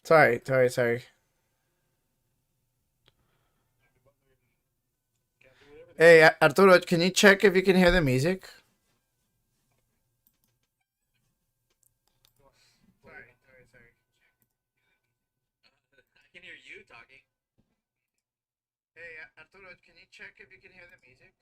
Sorry. Hey, Arturo, can you check if you can hear the music? Sorry. I can hear you talking. Hey, Arturo, can you check if you can hear the music?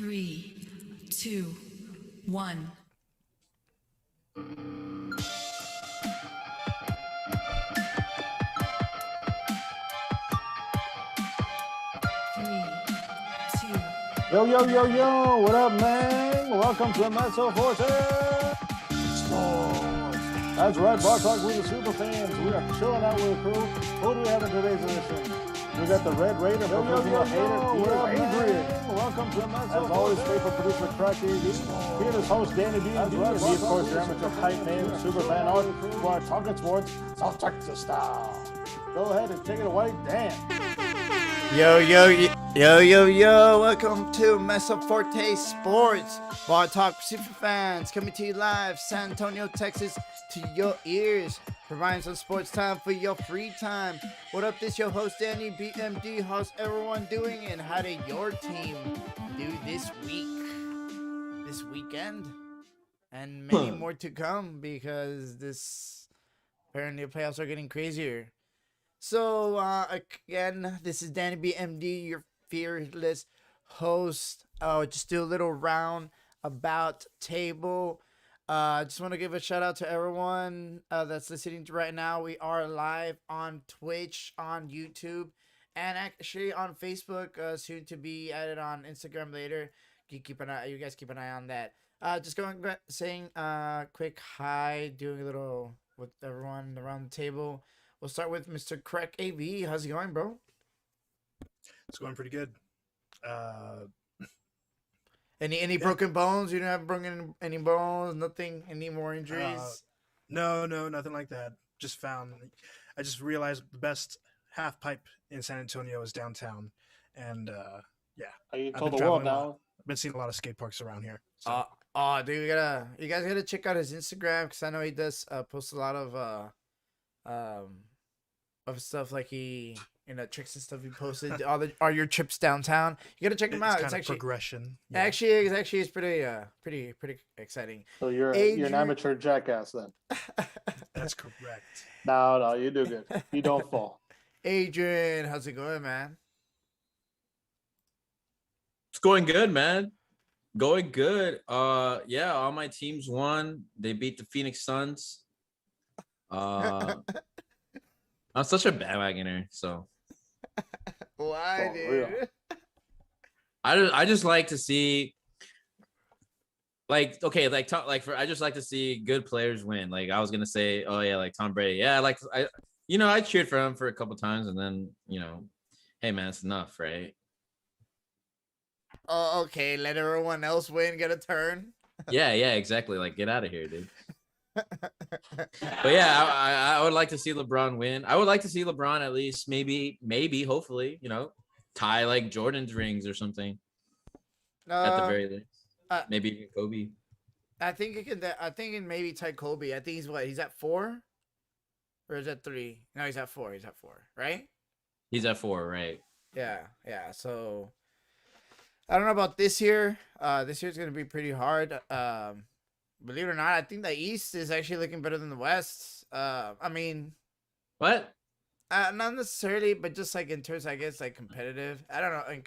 3, 2, 1. Yo, yo, yo, yo, what up, man? Welcome to Mezzo Forte Sportz. That's right, Bar Talk with the super fans. We are chilling out with the crew. Who do we have in today's edition? We got the Red Raider, professional hater, Adrian. Welcome to Mezzo. As always, faithful producer, Crack AV. Fearless host, Danny B. And me, of course, your amateur hype man, super fan art. We are talking sports, South Texas style. Go ahead and take it away, Dan. Yo, welcome to Mezzo Forte Sportz, Bar Talk super fans, coming to you live, San Antonio, Texas, to your ears, providing some sports time for your free time. What up, this your host, Danny BMD, how's everyone doing, and how did your team do this weekend, and many more to come, because apparently the playoffs are getting crazier. So, again, this is Danny BMD, your fearless host. Just do a little round about table. Just want to give a shout out to everyone that's listening to right now. We are live on Twitch, on YouTube, and actually on Facebook, soon to be added on Instagram later. You guys keep an eye on that. Just saying quick hi, doing a little with everyone around the table. We'll start with Mr. Crack AV. How's it going, bro? It's going pretty good. Any broken bones? You don't have broken any bones? Nothing? Any more injuries? No, nothing like that. I just realized the best half pipe in San Antonio is downtown, and You told the world now. I've been seeing a lot of skate parks around here. So. Dude, you guys gotta check out his Instagram, because I know he does post a lot of stuff, like tricks and stuff he posted. all your trips downtown. You gotta check him out. It's actually progression. Yeah. Actually, it's pretty exciting. So you're an amateur jackass then. That's correct. No, you do good. You don't fall. Adrian, how's it going, man? It's going good, man. Going good. Yeah, all my teams won. They beat the Phoenix Suns. I'm such a bandwagoner, so. Why, dude? I just like to see, I just like to see good players win. Like, I was gonna say, oh yeah, like Tom Brady. Yeah, I cheered for him for a couple times, and then hey man, it's enough, right? Oh, okay. Let everyone else win, get a turn. Yeah, exactly. Like, get out of here, dude. But yeah, I would like to see LeBron win. I would like to see LeBron at least maybe, hopefully, tie like Jordan's rings or something. At the very least, maybe even Kobe. I think it can maybe tie Kobe. I think he's at 4, or is that 3? No, he's at 4. He's at 4, right? He's at 4, right? Yeah. So I don't know about this year. This year's gonna be pretty hard. Believe it or not, I think the East is actually looking better than the West. I mean, what? Not necessarily, but just like in terms, I guess, like competitive. I don't know, in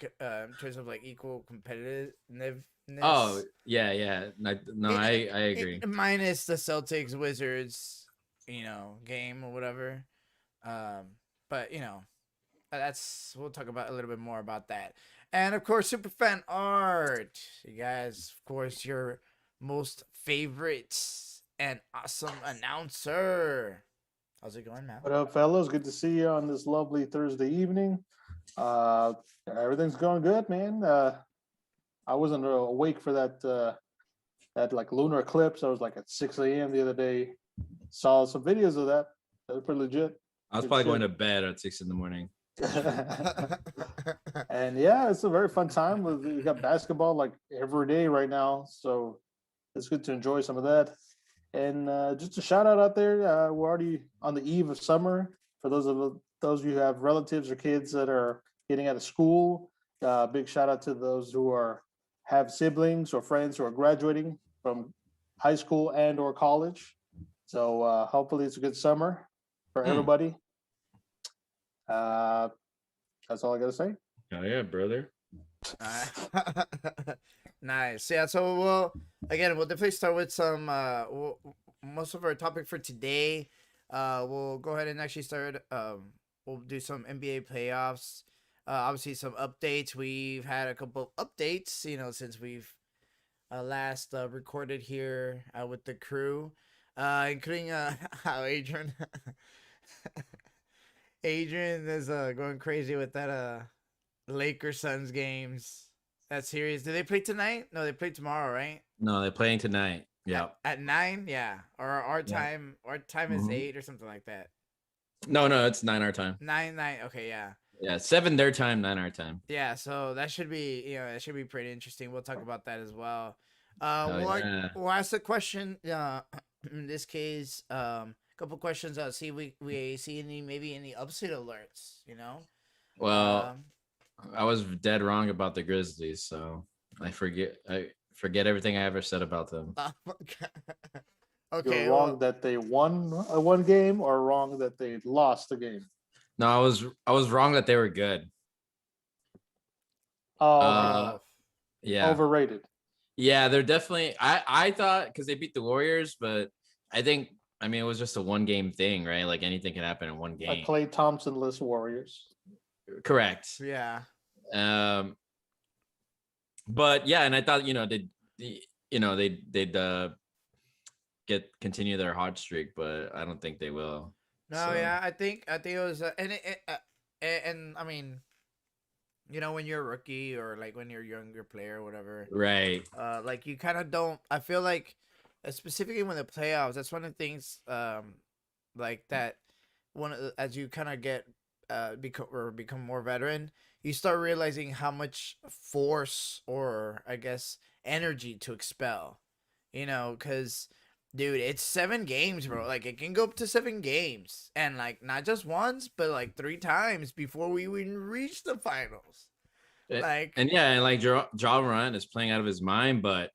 terms of like equal competitiveness. Oh yeah. No, I agree. Minus the Celtics Wizards, game or whatever. But we'll talk about a little bit more about that. And of course, Superfan Art. You guys, of course, your most favorite and awesome announcer. How's it going, man? What up, fellas? Good to see you on this lovely Thursday evening. Everything's going good, man. I wasn't awake for that like lunar eclipse. I was like at 6 a.m. the other day. Saw some videos of that. That was pretty legit. I was probably going to bed at 6 in the morning. And yeah, it's a very fun time. We got basketball like every day right now, so it's good to enjoy some of that. And just a shout out there. We're already on the eve of summer. For those of you who have relatives or kids that are getting out of school, big shout out to those who have siblings or friends who are graduating from high school and or college. So hopefully it's a good summer for everybody. That's all I gotta say. Oh yeah, brother. Nice. Yeah. So we'll definitely start with some. Most of our topic for today. We'll go ahead and actually start. We'll do some NBA playoffs. Obviously some updates. We've had a couple of updates. Since we've last recorded here with the crew, including how Adrian is going crazy with that Lakers Suns games. That series. Do they play tonight? No, they play tomorrow, right? No, they're playing tonight. Yeah. At 9, yeah. Or our Yeah. time. Our time is Mhm. 8 or something like that. No, it's 9 our time. 9. Okay, yeah. Yeah, 7 their time, 9 our time. Yeah. So that should be pretty interesting. We'll talk about that as well. Oh, yeah. We'll ask a question. In this case, couple questions. See if we see any upset alerts. Well, Um, I was dead wrong about the Grizzlies, so I forget everything I ever said about them. okay. You're wrong that they won one game, or wrong that they lost the game. No, I was wrong that they were good. Oh, okay. Uh, Yeah. Overrated. Yeah, they're definitely I thought because they beat the Warriors, but I mean it was just a 1 game thing, right? Like anything can happen in one A game. Klay Thompson-less Warriors. Correct. Yeah. But yeah, and I thought, they'd continue their hot streak, but I don't think they will. No, So, yeah, I think it was, and I mean, when you're a rookie or like when you're a younger player or whatever, right. like you kind of don't. I feel like, specifically when the playoffs, that's one of the things, like that. As you kind of get, become more veteran, you start realizing how much force or I guess energy to expel. Because dude, it's 7 games, bro. Like it can go up to 7 games, and like not just once, but like 3 times before we even reach the finals. Like, And yeah, and like Ja Morant is playing out of his mind, but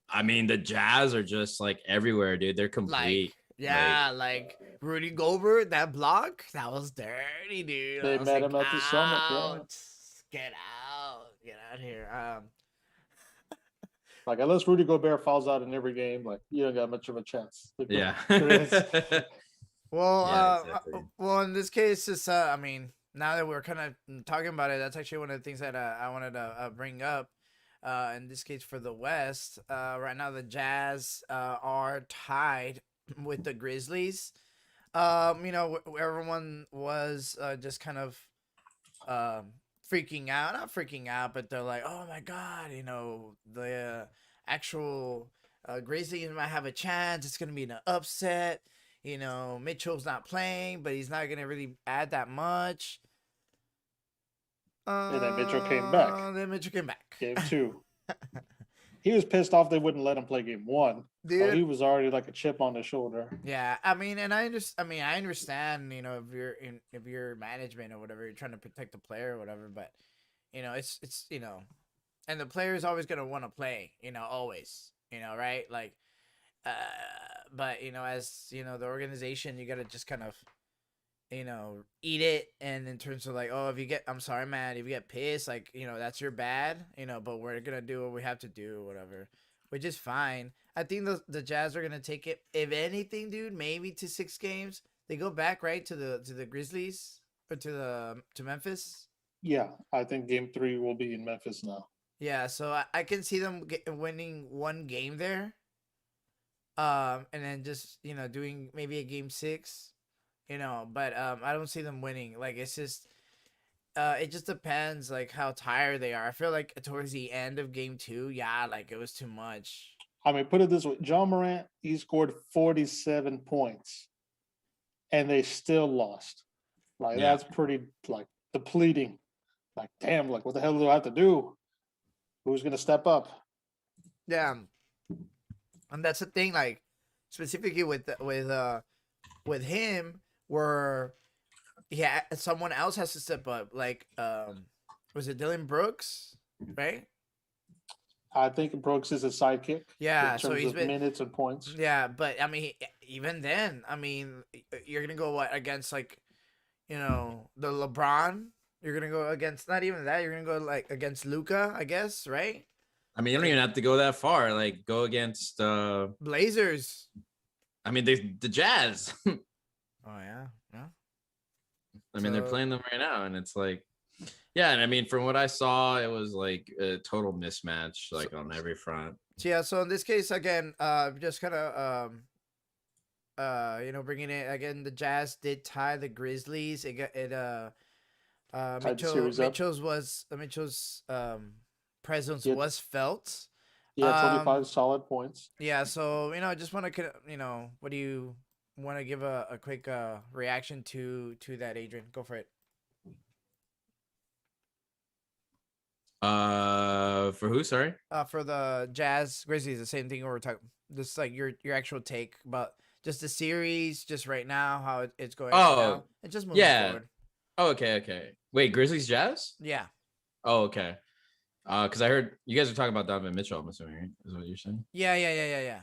I mean the Jazz are just like everywhere, dude. They're complete. yeah, like Rudy Gobert, that block, that was dirty, dude. They I was met like, him at the summit, yeah. "Ouch, get out here." Like, unless Rudy Gobert falls out in every game, like you don't got much of a chance. Like, Yeah. Well, Yeah, exactly. well, in this case, it's I mean, now that we're kind of talking about it, that's actually one of the things that I wanted to bring up. In this case, for the West, right now the Jazz are tied with the Grizzlies. Everyone was just kind of freaking out, not freaking out, but they're like, "Oh my god, the actual Grizzlies might have a chance. It's gonna be an upset." Mitchell's not playing, but he's not gonna really add that much. And then Mitchell came back. Then Mitchell came back. Game 2. He was pissed off they wouldn't let him play game 1. Dude. So he was already like a chip on his shoulder. Yeah, I mean, and I understand, if you're management or whatever, you're trying to protect the player or whatever, but it's and the player is always gonna want to play, always, right? Like, but as the organization, you gotta just kind of eat it, and in terms of like, oh, I'm sorry, man, if you get pissed, like, that's your bad, but we're gonna do what we have to do, whatever, which is fine. I think the Jazz are gonna take it, if anything, dude, maybe to 6 games. They go back right to the Grizzlies or to Memphis. Yeah, I think game 3 will be in Memphis now. Yeah, so I can see them winning 1 game there, and then just doing maybe a game 6. But I don't see them winning. Like, it's just it just depends like how tired they are. I feel like towards the end of game 2, yeah, like it was too much. I mean, put it this way: John Morant, he scored 47 points, and they still lost. Like, Yeah. that's pretty like depleting. Like, damn, like what the hell do I have to do? Who's gonna step up? Yeah, and that's the thing. Like, specifically with him, where someone else has to step up. Like, was it Dylan Brooks, right? I think Brooks is a sidekick. Yeah, in so terms he's of been minutes and points. Yeah, but I mean, even then, I mean, you're gonna go against like, the LeBron. You're gonna go against not even that. You're gonna go like against Luca, I guess, right? I mean, you don't even have to go that far. Like, go against. Blazers. I mean, the Jazz. Oh yeah, yeah. I mean, they're So- playing them right now, and it's like, yeah. And I mean, from what I saw, it was like a total mismatch, like on every front. So yeah, so in this case again, just kind of bringing it again, the Jazz did tie the Grizzlies. Tied the series up. Mitchell's presence Yeah. was felt. Yeah, 25 Um, solid points. Yeah, so I just want to what do you want to give a quick reaction to that, Adrian? Go for it. For who? Sorry. For the Jazz Grizzlies, the same thing we were talking. Just like your actual take about just the series, just right now, how it's going. Right now, and just moving forward. Oh, okay. Wait, Grizzlies Jazz? Yeah. Oh, okay. Because I heard you guys are talking about Donovan Mitchell, I'm assuming, right? Is what you're saying? Yeah.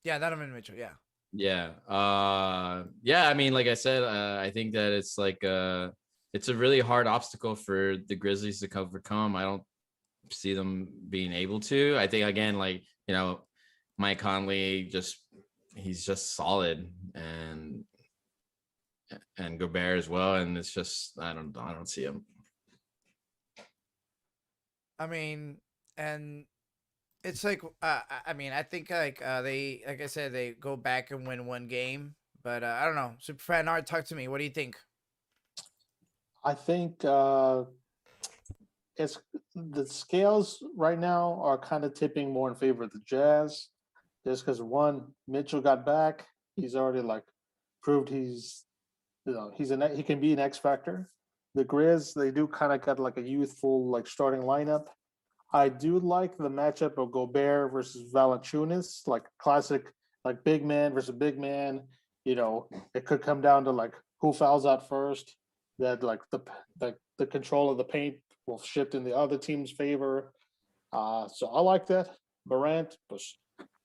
Yeah, Donovan Mitchell. Yeah. Yeah. Yeah. I mean, like I said, I think that it's like it's a really hard obstacle for the Grizzlies to overcome. I don't see them being able to. I think again, like Mike Conley he's just solid, and Gobert as well, and it's just I don't see him. I mean, and it's like I mean, I think they, like I said, they go back and win one game, but I don't know. Superfan Art, talk to me. What do you think? I think it's the scales right now are kind of tipping more in favor of the Jazz, just because one, Mitchell got back. He's already like proved he can be an X factor. The Grizz, they do kind of got like a youthful like starting lineup. I do like the matchup of Gobert versus Valanciunas, like classic, like big man versus big man. It could come down to like who fouls out first. That like the control of the paint will shift in the other team's favor. So I like that. Morant,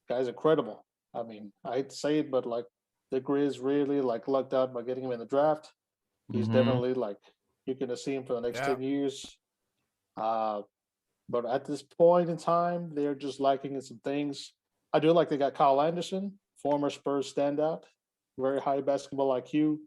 guy's incredible. I mean, I hate to say it, but like the Grizz really like lucked out by getting him in the draft. He's definitely like you're gonna see him for the next 10 years. But at this point in time, they're just lacking in some things. I do like they got Kyle Anderson, former Spurs standout, very high basketball IQ.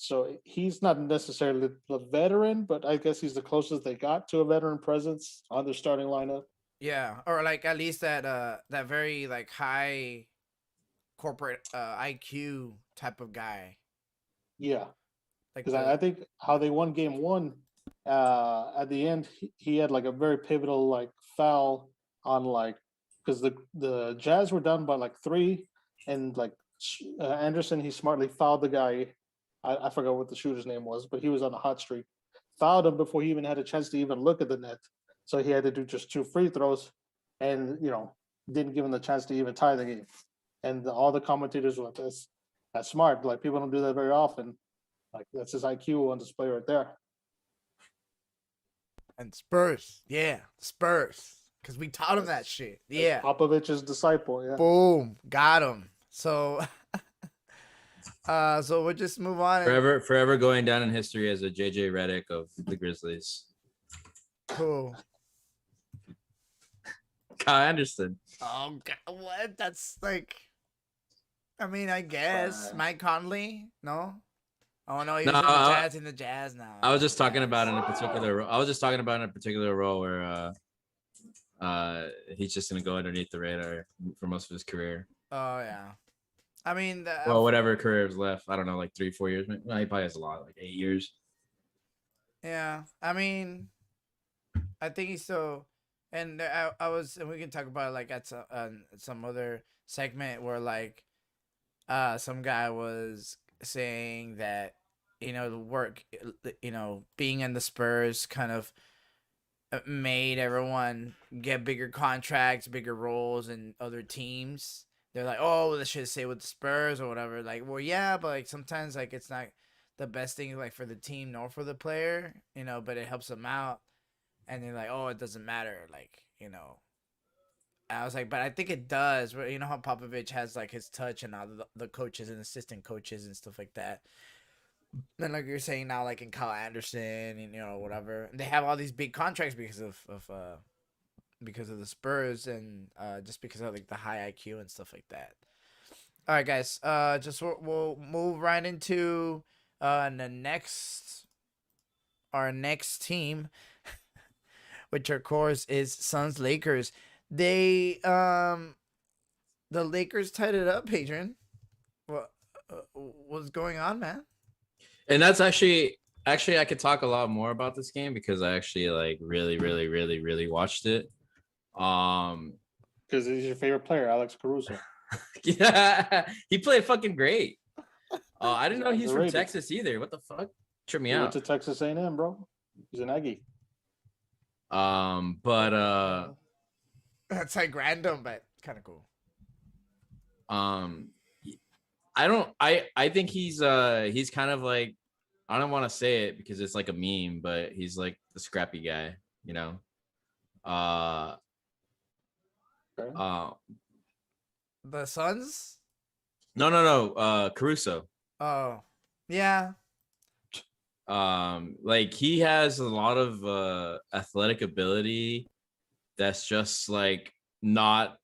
So he's not necessarily the veteran, but I guess he's the closest they got to a veteran presence on their starting lineup. Yeah, or like at least that very like high corporate IQ type of guy. Yeah, Like because I think how they won game one, at the end he had like a very pivotal like foul on like because the Jazz were down by like 3, and like Anderson, he smartly fouled the guy. I forgot what the shooter's name was, but he was on a hot streak. Fouled him before he even had a chance to even look at the net. So he had to do just 2 free throws, and didn't give him the chance to even tie the game. And all the commentators were like, "That's smart. Like people don't do that very often. Like that's his IQ on display right there." And Spurs, yeah, Spurs, because we taught him that shit. Yeah, Popovich's disciple. Yeah. Boom, got him. So, so we'll just move on. Forever going down in history as a JJ Redick of the Grizzlies. Cool. Kyle Anderson. Oh God, what? That's like, I mean, I guess Mike Conley. No. Oh no, he's in the Jazz now. I was just talking about in a particular. I was just talking about in a particular role where he's just gonna go underneath the radar for most of his career. Oh yeah, I mean, whatever career is left. I don't know, like 3-4 years. Well, he probably has a lot, like 8 years. Yeah, I mean, I think he's still, and and we can talk about it like at some other segment where like, some guy was saying that the work, being in the Spurs kind of made everyone get bigger contracts, bigger roles in other teams. They're like, oh, they should stay with the Spurs or whatever. Like, well, yeah, but like sometimes like it's not the best thing like for the team nor for the player, but it helps them out. And they're like, oh, it doesn't matter, like, I was like, but I think it does. You know how Popovich has like his touch and all the coaches and assistant coaches and stuff like that. then like you're saying now, like in Kyle Anderson and whatever, they have all these big contracts because of the Spurs and just because of like the high IQ and stuff like that. All right, guys. Just we'll move right into the next our next team, which of course is Suns Lakers. They the Lakers tied it up, Adrian. What's going on, man? And that's actually I could talk a lot more about this game because I actually like really watched it. Because he's your favorite player, Alex Caruso. Yeah, he played fucking great. I didn't know he's from Underrated. Texas either. What the fuck? Trip me He went out. to Texas A&M, bro. He's an Aggie. But That's like random, but kind of cool. I think he's kind of like, I don't want to say it because it's like a meme, but he's like the scrappy guy, you know. Okay. The Suns? No. Caruso. Oh, yeah. Like he has a lot of athletic ability that's just like not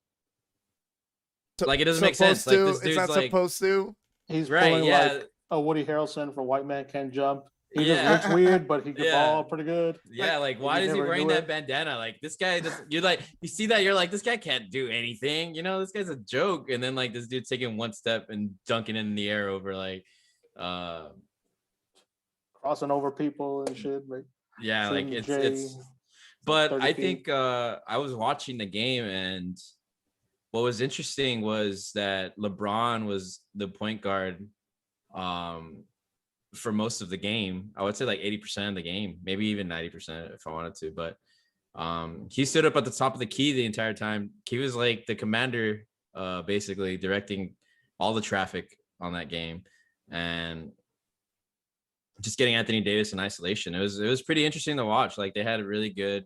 like it doesn't make sense. Like this It's dude's not like supposed to. He's right, pulling yeah. like a Woody Harrelson from White Man Can't Jump. He Yeah. just looks weird, but he can Yeah. ball pretty good. Yeah, like why you is he never wearing knew that it. bandana? Like this guy, you're like, you see that, you're like, this guy can't do anything. You know, this guy's a joke. And then like this dude's taking one step and dunking in the air over like, Crossing over people and shit. Like, yeah, like shooting it's. Jay But 30 I feet. think I was watching the game, and what was interesting was that LeBron was the point guard for most of the game. I would say like 80% of the game, maybe even 90% if I wanted to. But he stood up at the top of the key the entire time. He was like the commander, basically directing all the traffic on that game, and just getting Anthony Davis in isolation. It was pretty interesting to watch. Like they had a really good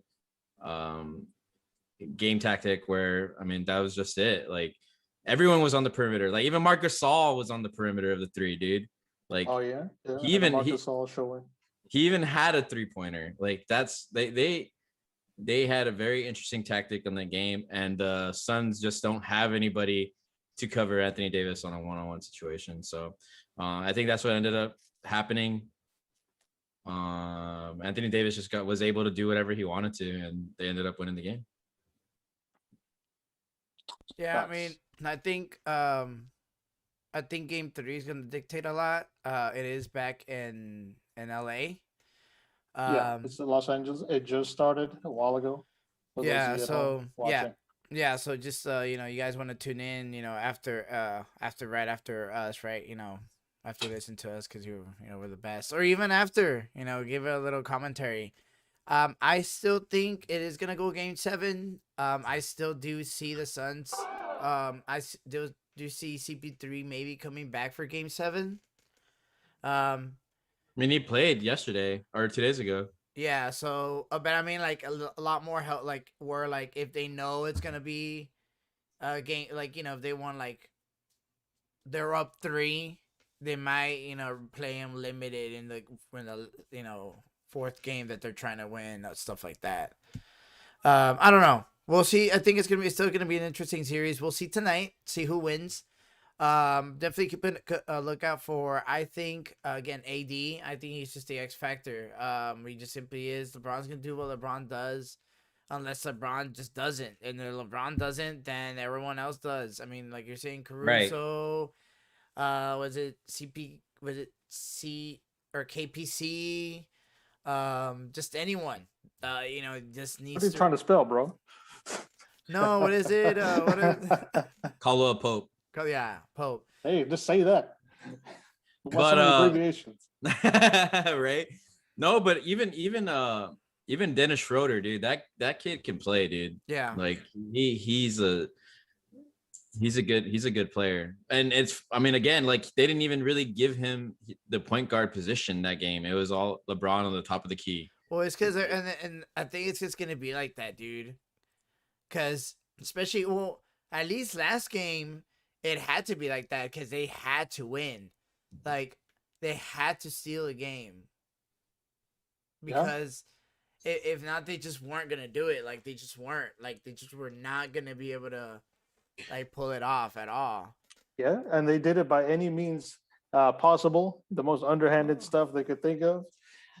game tactic where, I mean, that was just it. Like everyone was on the perimeter. Like even Marc Gasol was on the perimeter of the three, dude. Like oh yeah, he even Marcus all showing. he even had a 3-pointer. Like that's they had a very interesting tactic in the game, and the Suns just don't have anybody to cover Anthony Davis on a one-on-one situation. So I think that's what ended up happening. Anthony Davis just was able to do whatever he wanted to, and they ended up winning the game. Yeah, I mean, I think Game 3 is gonna dictate a lot. It is back in LA. Yeah, it's in Los Angeles. It just started a while ago. for those Yeah, of you at so home watching. yeah, so just you guys want to tune in, after right after us, right? After you listen to us, because we're the best, or even after, give it a little commentary. I still think it is gonna go Game 7. I still do see the Suns. I still do see CP3 maybe coming back for Game 7. I mean, he played yesterday or 2 days ago. Yeah, so but I mean, like a lot more help, like where like if they know it's gonna be a game, like if they want, like they're up 3, they might play him limited in the fourth game that they're trying to win, stuff like that. I don't know. We'll see. I think it's still gonna be an interesting series. We'll see tonight. See who wins. Definitely keep a lookout for, I think, again, AD. I think he's just the X factor. He just simply is. LeBron's gonna do what LeBron does, unless LeBron just doesn't. And if LeBron doesn't, then everyone else does. I mean, like you're saying, Caruso. Was it CP? Was it C or KPC? Just anyone. Just needs. What are you trying to spell, bro? No, what is it? What is? Caldwell Pope. Yeah, Pope. Hey, just say that. What's But, some of the abbreviations? right? No, but even Dennis Schroeder, dude, that kid can play, dude. Yeah. Like he's a good player. And I mean, again, like they didn't even really give him the point guard position that game. It was all LeBron on the top of the key. Well, it's because and I think it's just gonna be like that, dude. Because especially, well, at least last game it had to be like that because they had to win. Like they had to steal a game Yeah. because if not, they just weren't gonna do it. Like they just weren't. Like they just were not gonna be able to like pull it off at all. Yeah, and they did it by any means possible, the most underhanded stuff they could think of.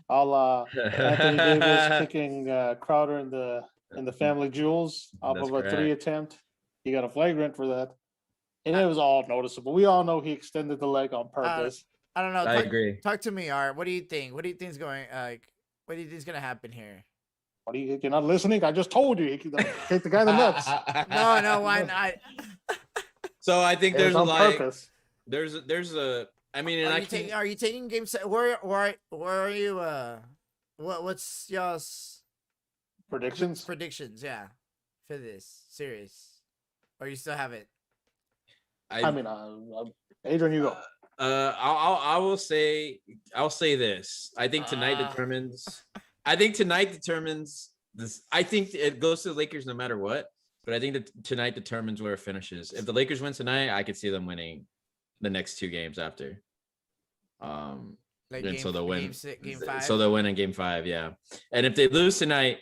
A la Anthony Davis kicking Crowder in the family jewels off That's of a 3 correct. attempt. He got a flagrant for that, and it was all noticeable. We all know he extended the leg on purpose. I don't know. I agree. Talk to me, Art. What do you think? What do you think is going like? What do you think is gonna happen here? What are you're not listening? I just told you he could hit the guy in the nuts. No, why not? So I think It was there's a on like purpose. there's a I mean, and I can't. Are you taking game set? Where are you? What's y'all's Predictions. predictions? Yeah, for this series, or you still have it? I mean, Adrian, you go. I will say I'll say this. I think tonight determines. I think tonight determines this. I think it goes to the Lakers no matter what. But I think that tonight determines where it finishes. If the Lakers win tonight, I could see them winning the next 2 games after. Like And so they'll win. game 5. So they'll win in game 5, yeah. And if they lose tonight,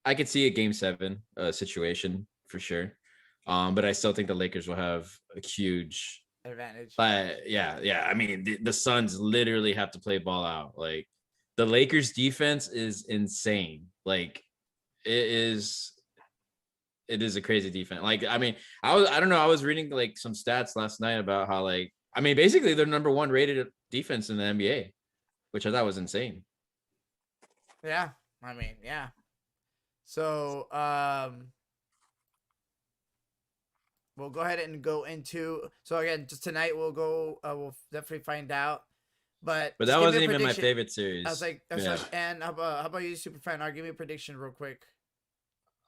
I could see a game 7 situation for sure. But I still think the Lakers will have a huge advantage. But yeah. I mean, the Suns literally have to play ball out. Like the Lakers defense is insane. Like it is a crazy defense. Like, I mean, I don't know. I was reading like some stats last night about how like, I mean, basically they're number 1 rated defense in the NBA, which I thought was insane. Yeah. I mean, yeah. So, we'll go ahead and go into, so again, just tonight we'll definitely find out. But that just give me wasn't a even my prediction. favorite series. I was like, and how about you, Superfan? Give me a prediction real quick.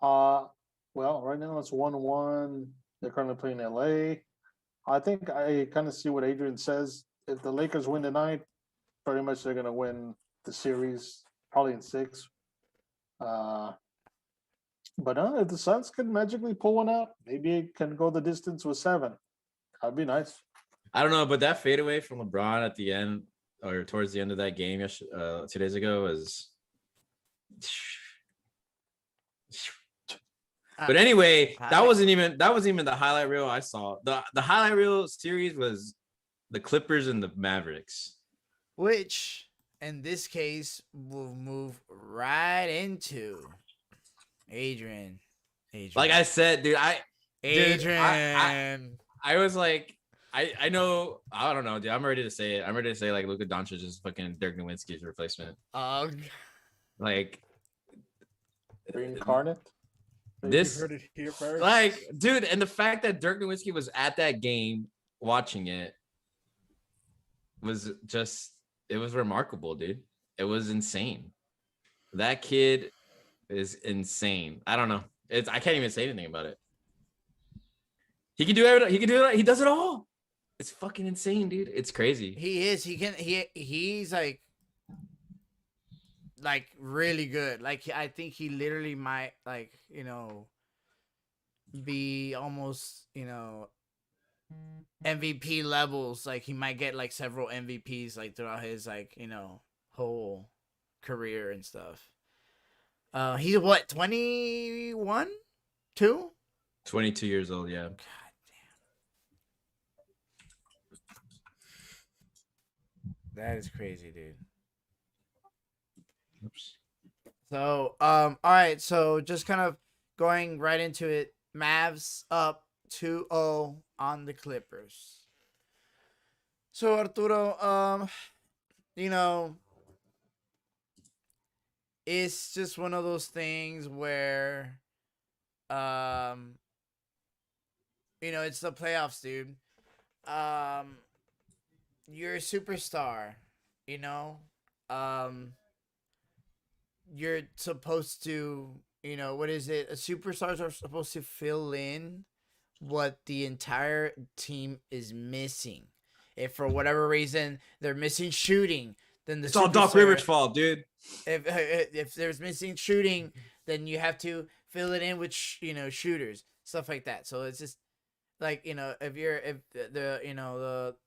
Well, right now it's 1-1. They're currently playing LA. I think I kind of see what Adrian says. If the Lakers win tonight, pretty much they're gonna win the series, probably in 6. But if the Suns could magically pull one out, maybe it can go the distance with 7. That'd be nice. I don't know, but that fadeaway from LeBron at the end or towards the end of that game 2 days ago was. But anyway, that wasn't even the highlight reel I saw. The highlight reel series was the Clippers and the Mavericks. Which, in this case, will move right into Adrian. Like I said, dude, Adrian. I was like, I know, I don't know, dude. I'm ready to say it. I'm ready to say like Luka Doncic is fucking Dirk Nowitzki's replacement. Like Reincarnate. This, You heard it here first. like, dude, and the fact that Dirk Nowitzki was at that game watching it was just, it was remarkable, dude. It was insane. That kid is insane. I don't know. I can't even say anything about it. He can do everything. He can do it. He does it all. It's fucking insane, dude. It's crazy. He is. He's like really good. Like I think he literally might be almost MVP levels. Like he might get like several MVPs like throughout his whole career and stuff. He's what, 21, 2? 22 years old, yeah. God damn. That is crazy, dude. Oops. So, all right. So just kind of going right into it. Mavs up 2-0 on the Clippers. So Arturo, it's just one of those things where, it's the playoffs, dude. You're a superstar, you're supposed to, what is it? Superstars are supposed to fill in what the entire team is missing. If for whatever reason they're missing shooting, then It's all Doc Rivers' fault, dude. If there's missing shooting, then you have to fill it in with shooters, stuff like that. So it's just like if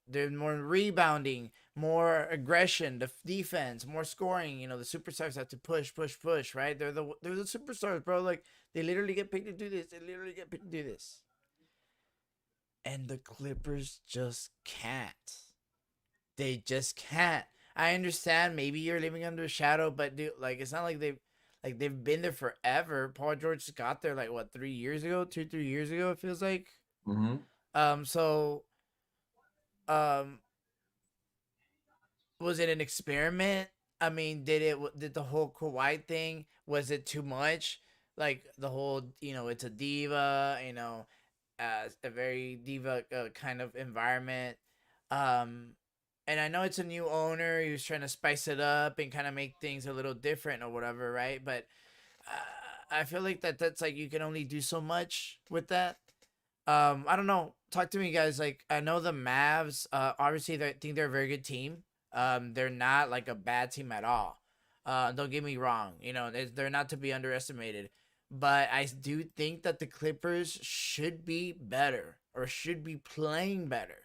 there's more rebounding, more aggression, the defense, more scoring. The superstars have to push, right? They're the superstars, bro. Like they literally get paid to do this. They literally get paid to do this, and the Clippers just can't. They just can't. I understand maybe you're living under a shadow, but dude, like it's not like they've been there forever. Paul George got there like what 3 years ago, 2-3 years ago. It feels like. Mm-hmm. So um was it an experiment? I mean, did the whole Kawhi thing, was it too much? Like the whole, it's a diva, a very diva kind of environment. Um and I know it's a new owner. He was trying to spice it up and kind of make things a little different or whatever, right? But I feel like that's like you can only do so much with that. I don't know. Talk to me, guys. Like, I know the Mavs. Obviously, I think they're a very good team. They're not like a bad team at all. Don't get me wrong. They're not to be underestimated. But I do think that the Clippers should be better or should be playing better.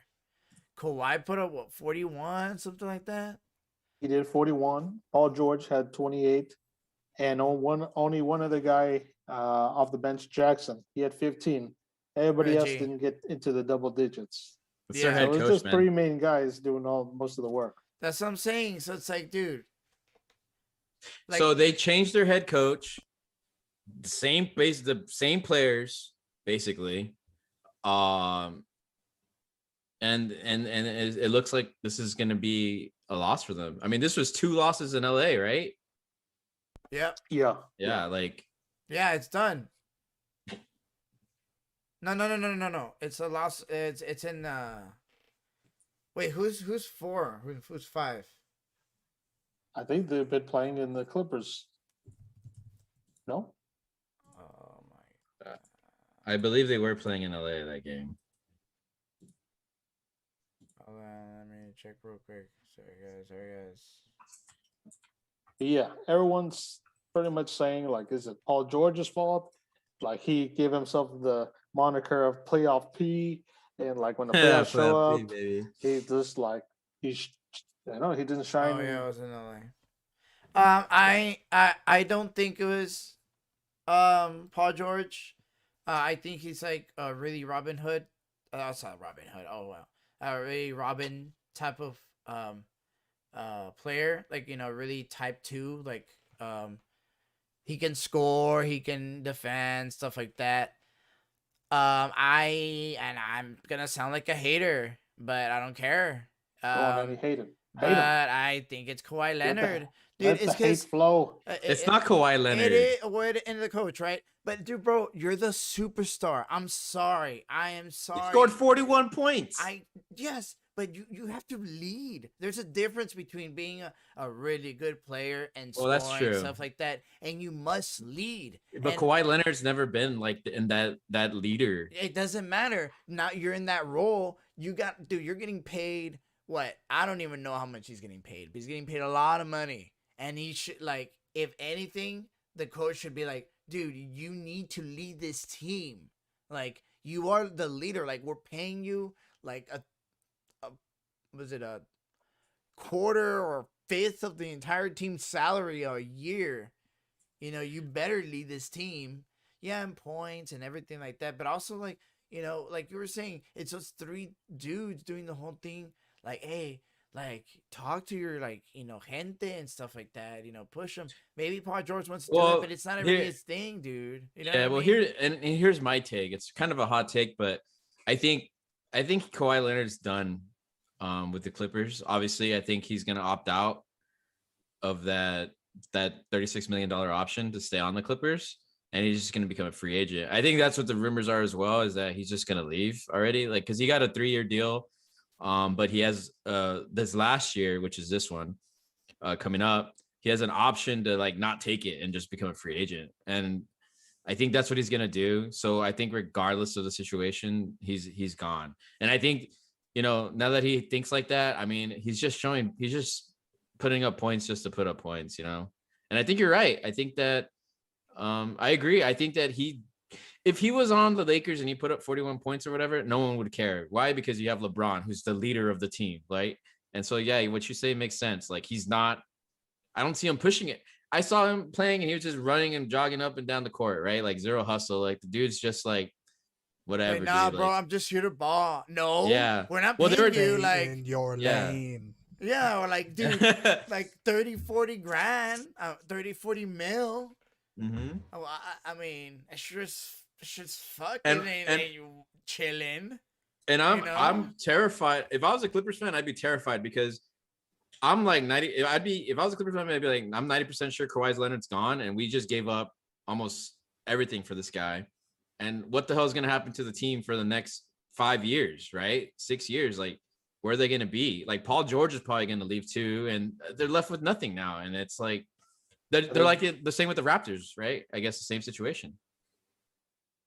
Kawhi put up what 41, something like that. He did 41. Paul George had 28, and only one other guy off the bench, Jackson. He had 15. Everybody else Reggie. didn't get into the double digits. It's their Yeah. head So it's coach, just man. three main guys doing most of the work. That's what I'm saying. So it's like, dude. Like, So they changed their head coach, the same players, basically. And it looks like this is going to be a loss for them. I mean, this was 2 losses in LA, right? yep. Yeah. Yeah, like Yeah, it's done. No. It's a loss. It's in. Wait, who's 4? Who's 5? I think they've been playing in the Clippers. No? Oh my. I believe they were playing in LA that game. Hold on, let me check real quick. Sorry guys. Yeah. Everyone's pretty much saying, like, is it Paul George's fault? Like, he gave himself the moniker of playoff P. And, like, when the playoffs show Playoff P, up, baby. he just, like, he didn't shine. Oh yeah, it was in LA. I don't think it was Paul George. I think he's like a really Robin Hood. That's not Robin Hood. Oh well, a really Robin type of player. Like really type 2. Like he can score, he can defend, stuff like that. I'm gonna sound like a hater, but I don't care. Go on, Eddie, hate him. But Hate him. I think it's Kawhi Leonard. Dude, Let it's the hate because flow. It's not Kawhi Leonard. It is and the coach, right? But dude, bro, you're the superstar. I'm sorry. I am He sorry. scored 41 points. Yes, but you have to lead. There's a difference between being a really good player and Well, that's scoring true. stuff like that, and you must lead. But And Kawhi Leonard's never been like in that leader. it doesn't matter. Now you're in that role. You're getting paid what? I don't even know how much he's getting paid, but he's getting paid a lot of money. And he should, like, if anything, the coach should be like, dude, you need to lead this team. Like, you are the leader. Like, we're paying you like a quarter or fifth of the entire team's salary a year. You better lead this team. Yeah, in points and everything like that. But also, like, like you were saying, it's those 3 dudes doing the whole thing. Like, hey, like, talk to your, like, gente and stuff like that. Push them. Maybe Paul George wants to do it, but it's not really his thing, dude. Yeah, well, here's my take. It's kind of a hot take, but I think Kawhi Leonard's done with the Clippers. Obviously, I think he's gonna opt out of that $36 million option to stay on the Clippers, and he's just gonna become a free agent. I think that's what the rumors are as well, is that he's just gonna leave already, like, because he got a 3-year deal. But he has this last year, which is this one coming up, he has an option to like not take it and just become a free agent. And I think that's what he's gonna do. So I think regardless of the situation, he's gone. And I think, now that he thinks like that, I mean, he's just putting up points just to put up points, And I think you're right. I think that I agree. I think that he if he was on the Lakers and he put up 41 points or whatever, no one would care. Why? Because you have LeBron, who's the leader of the team, right? And so, yeah, what you say makes sense. Like, he's not, I don't see him pushing it. I saw him playing and he was just running and jogging up and down the court, right? Like, zero hustle. Like, the dude's just like, whatever. Hey, nah, dude. bro, Like, I'm just here to ball. No, yeah. we're not Well, they paying were you Stay like, in your Yeah. lane. yeah, or like, dude, like 30, 40 grand, 30, 40 mil. Mm-hmm. Oh, I mean, it's just fucking And- and you chilling. And You know? I'm terrified. If I was a Clippers fan, I'd be terrified because I'm like 90. If I was a Clippers fan, I'd be like, I'm 90% sure Kawhi Leonard's gone, and we just gave up almost everything for this guy. And what the hell is going to happen to the team for the next 5 years, right? 6 years? Like, where are they going to be? Like, Paul George is probably going to leave too, and they're left with nothing now. And it's like they're like the same with the Raptors, right? I guess the same situation.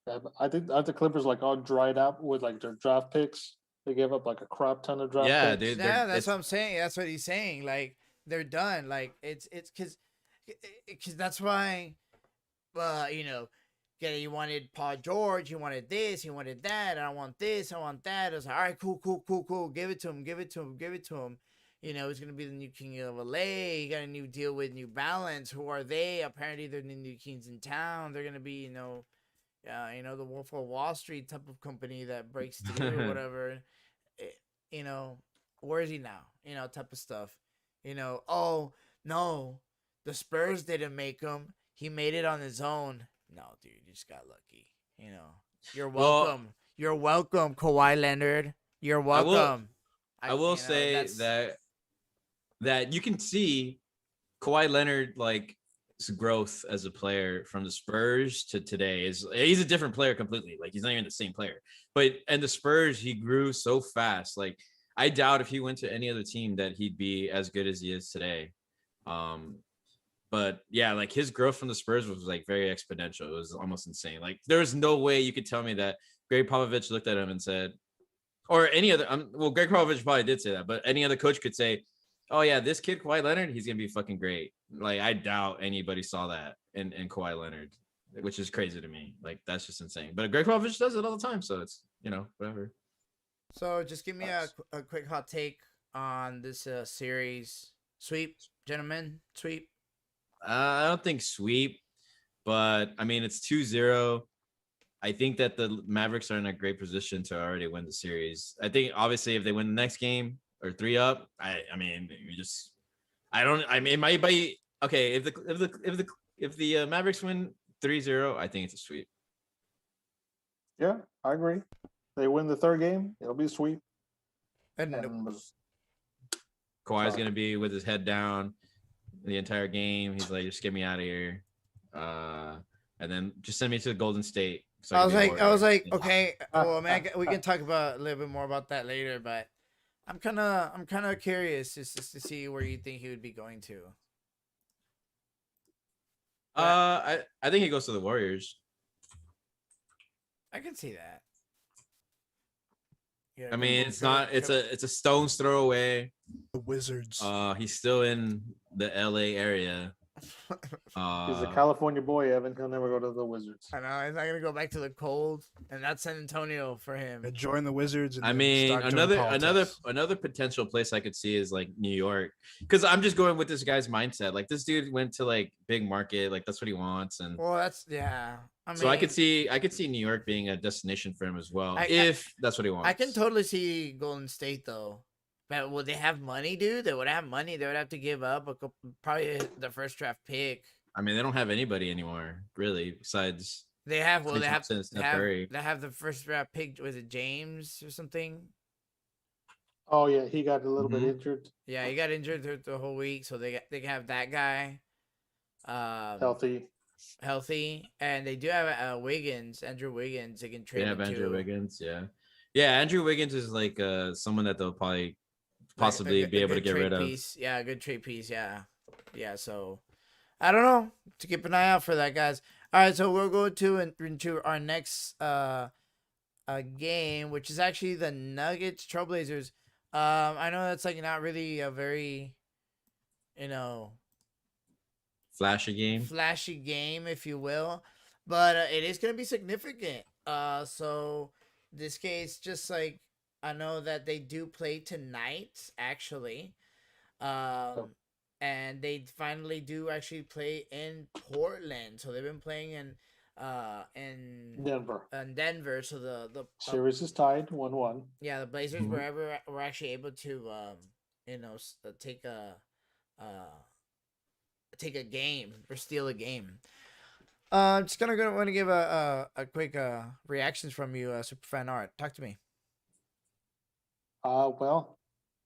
Yeah, but I think the Clippers like all dried up with like their draft picks. They gave up like a crap ton of draft Yeah, picks. dude. Yeah, that's it's- what I'm saying. That's what he's saying. Like they're done. Like it's because that's why, you know, yeah, you wanted Paul George, you wanted this, you wanted that, and I want this, I want that. I was like, all right, cool. Give it to him. You know, he's gonna be the new king of LA. He got a new deal with New Balance. Who are they? Apparently, they're the new kings in town. They're gonna be, the Wolf of Wall Street type of company that breaks through or whatever. Where is he now? Type of stuff. Oh no, the Spurs didn't make him. He made it on his own. No, dude, you just got lucky. You're Well- welcome. You're welcome, Kawhi Leonard. You're I will- welcome. I will say that you can see Kawhi Leonard like his growth as a player from the Spurs to today he's a different player completely. Like, he's not even the same player. But and the Spurs, he grew so fast. Like, I doubt if he went to any other team that he'd be as good as he is today. But yeah, like his growth from the Spurs was like very exponential. It was almost insane. Like, there's no way you could tell me that Greg Popovich looked at him and said, or any other, Greg Popovich probably did say that, but any other coach could say, oh yeah, this kid Kawhi Leonard, he's gonna be fucking great. Like, I doubt anybody saw that in Kawhi Leonard, which is crazy to me. Like, that's just insane. But Greg Popovich does it all the time, so it's whatever. So just give me a quick hot take on this series. Sweep, gentlemen, sweep. I don't think sweep, but I mean, it's 2-0. I think that the Mavericks are in a great position to already win the series. I think obviously if they win the next game or 3-up, I mean, it might be okay if the Mavericks win 3-0, I think it's a sweep. Yeah, I agree. They win the third game, it'll be a sweep. And And Kawhi's gonna be with his head down the entire game. He's like, just get me out of here, and then just send me to the Golden State. So I was can be like, Warriors. okay. Well, man, we can talk about a little bit more about that later, but I'm kind of curious just to see where you think he would be going to. I think he goes to the Warriors. I can see that. Yeah, I mean, it's a stone's throw away. The Wizards. He's still in the LA area. he's a California boy, Evan. He'll never go to the Wizards. I know he's not gonna go back to the cold, and that's San Antonio for him. Join the Wizards. And I then mean, start doing politics. another potential place I could see is like New York, because I'm just going with this guy's mindset. Like, this dude went to like big market, like that's what he wants, and Well, I mean, so I could see New York being a destination for him as well, if that's what he wants. I can totally see Golden State though. But would they have money, dude? They would have money. They would have to give up probably the first draft pick. I mean, they don't have anybody anymore, really, besides. They have Klay Thompson and Steph Curry. they have the first draft pick. Was it James or something? Oh yeah, he got a little Mhm. bit injured. Yeah, he got injured the whole week, so they can have that guy Healthy. and they do have Andrew Wiggins. They can trade They have him Andrew too. Wiggins, yeah. Andrew Wiggins is like someone that they'll probably possibly Like a be able to good get rid trade of. piece. Yeah, a good trade piece. Yeah. So I don't know. To keep an eye out for that, guys. All right, so we'll go into our next game, which is actually the Nuggets Trailblazers. I know that's like not really a very, Flashy game. flashy game, if you will. but it is gonna be significant. So this case, just like I know that they do play tonight, actually. Yep. And they finally do actually play in Portland. So they've been playing Denver. in Denver. So the Series is tied 1-1. yeah, the Blazers Mhm. were actually able to uh take a game or steal a game. Just gonna want to give a quick reactions from you, Superfan Art. Talk to me. Well,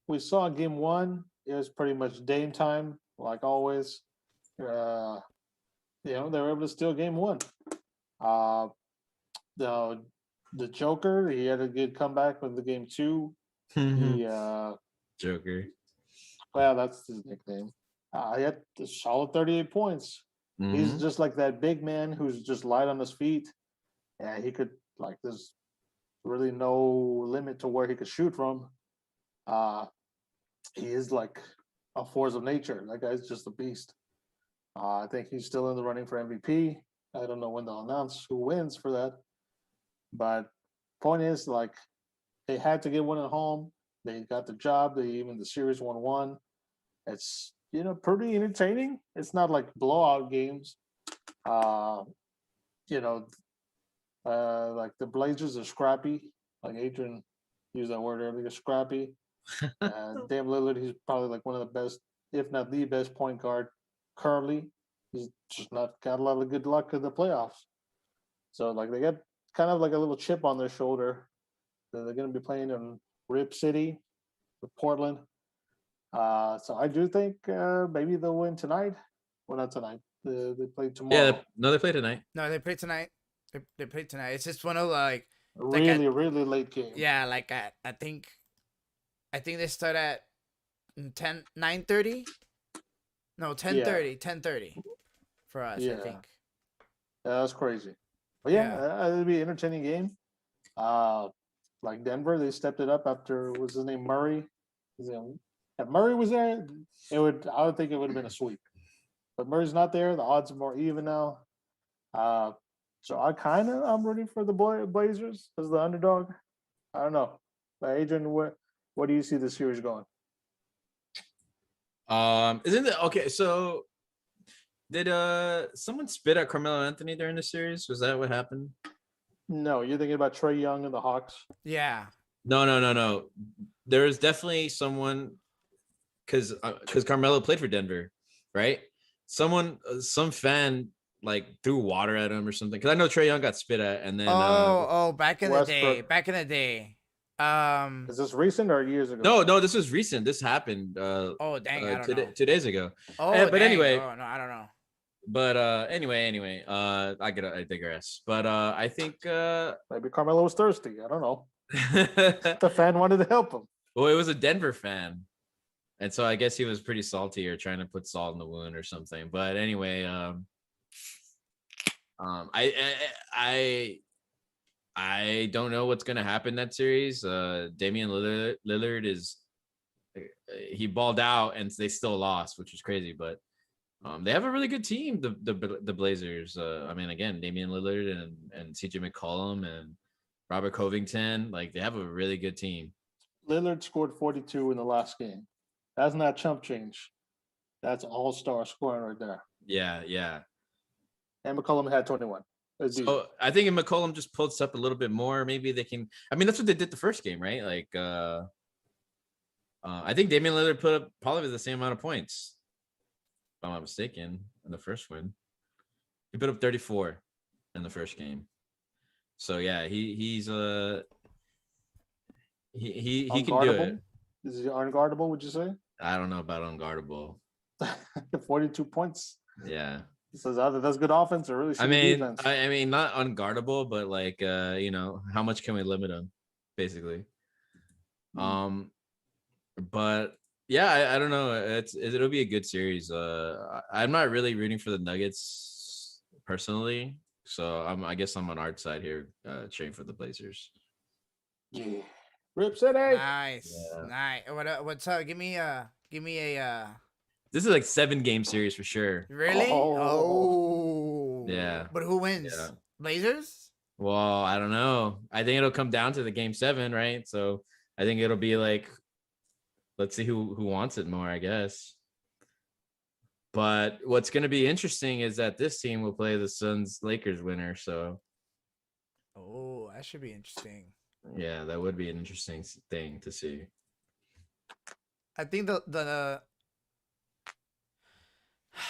we saw game one. It was pretty much Dame time, like always. Uh, they were able to steal game one. Uh, the the Joker, he had a good comeback with the game two. He Joker. well, that's his nickname. He had a solid 38 points. He's Mhm. just like that big man who's just light on his feet. And he could like there's really no limit to where he could shoot from. Uh he is like a force of nature. That guy's just a beast. I think he's still in the running for MVP. I don't know when they'll announce who wins for that. But point is, like, they had to get one at home. They got the job. They even the series 1-1. It's pretty entertaining. It's not like blowout games. Uh, you know, like the Blazers are scrappy. Like Adrian used that word earlier, scrappy. Dame Lillard, he's probably like one of the best, if not the best point guard currently. He's just not got a lot of good luck in the playoffs. So like they got kind of like a little chip on their shoulder. They're going to be playing in Rip City, Portland. So I do think maybe they'll win tonight. Well, not tonight. They play tomorrow. Yeah, no, they play tonight. No, they play tonight. They play tonight. It's just one of Really late game. yeah, like I think they start at 9:30. No, 10:30. 10:30 for us. I Yeah. think. That's crazy. But yeah, Yeah. it'll be an entertaining game. Like Denver, they stepped it up after what's his name Murray. If Murray was there, I would think it would have been a sweep. But Murray's not there. The odds are more even now. So I'm rooting for the Blazers as the underdog. I don't know. But Adrian, what do you see the series going? Isn't it okay? So did someone spit at Carmelo Anthony during the series? Was that what happened? No, you're thinking about Trae Young and the Hawks. Yeah. No. There was definitely someone because Carmelo played for Denver, right? Some fan like threw water at him or something. Because I know Trae Young got spit at, and then back in the day. Westbrook. Back in the day. Is this recent or years ago? no, this was recent. This happened. Oh dang, I don't know. 2 days ago. Oh, but dang. anyway. Oh no, I don't know. But anyway, I digress. But I think Maybe Carmelo was thirsty. I don't know. well, The fan wanted to help him. it was a Denver fan, and so I guess he was pretty salty or trying to put salt in the wound or something. But anyway, I don't know what's gonna happen that series. Damian Lillard is he balled out and they still lost, which was crazy, but. They have a really good team, the Blazers. I mean, again, Damian Lillard and CJ McCollum and Robert Covington. Like, they have a really good team. Lillard scored 42 in the last game. That's not chump change. That's all-star scoring right there. Yeah. And McCollum had 21. So I think if McCollum just pulls up a little bit more, maybe they can. I mean, that's what they did the first game, right? Like, I think Damian Lillard put up probably the same amount of points. If I'm not mistaken, in the first win. He put up 34 in the first game. So yeah, he can do it. Is he unguardable, would you say? I don't know about unguardable. 42 points. Yeah. So that's good offense or really shitty defense. I mean not unguardable, but like how much can we limit him, basically? But yeah, I don't know. It'll be a good series. I'm not really rooting for the Nuggets personally, so I guess I'm on Art's side here, cheering for the Blazers. Yeah. Rip City. Nice. Yeah. Nice. What's up? Give me a This is like 7-game series for sure. really? Oh. Oh. Yeah. But who wins? Yeah. Blazers? Well, I don't know. I think it'll come down to the game 7, right? So I think it'll be like, let's see who wants it more, I guess. But what's going to be interesting is that this team will play the Suns Lakers winner. So Oh, that should be interesting. yeah, that would be an interesting thing to see. I think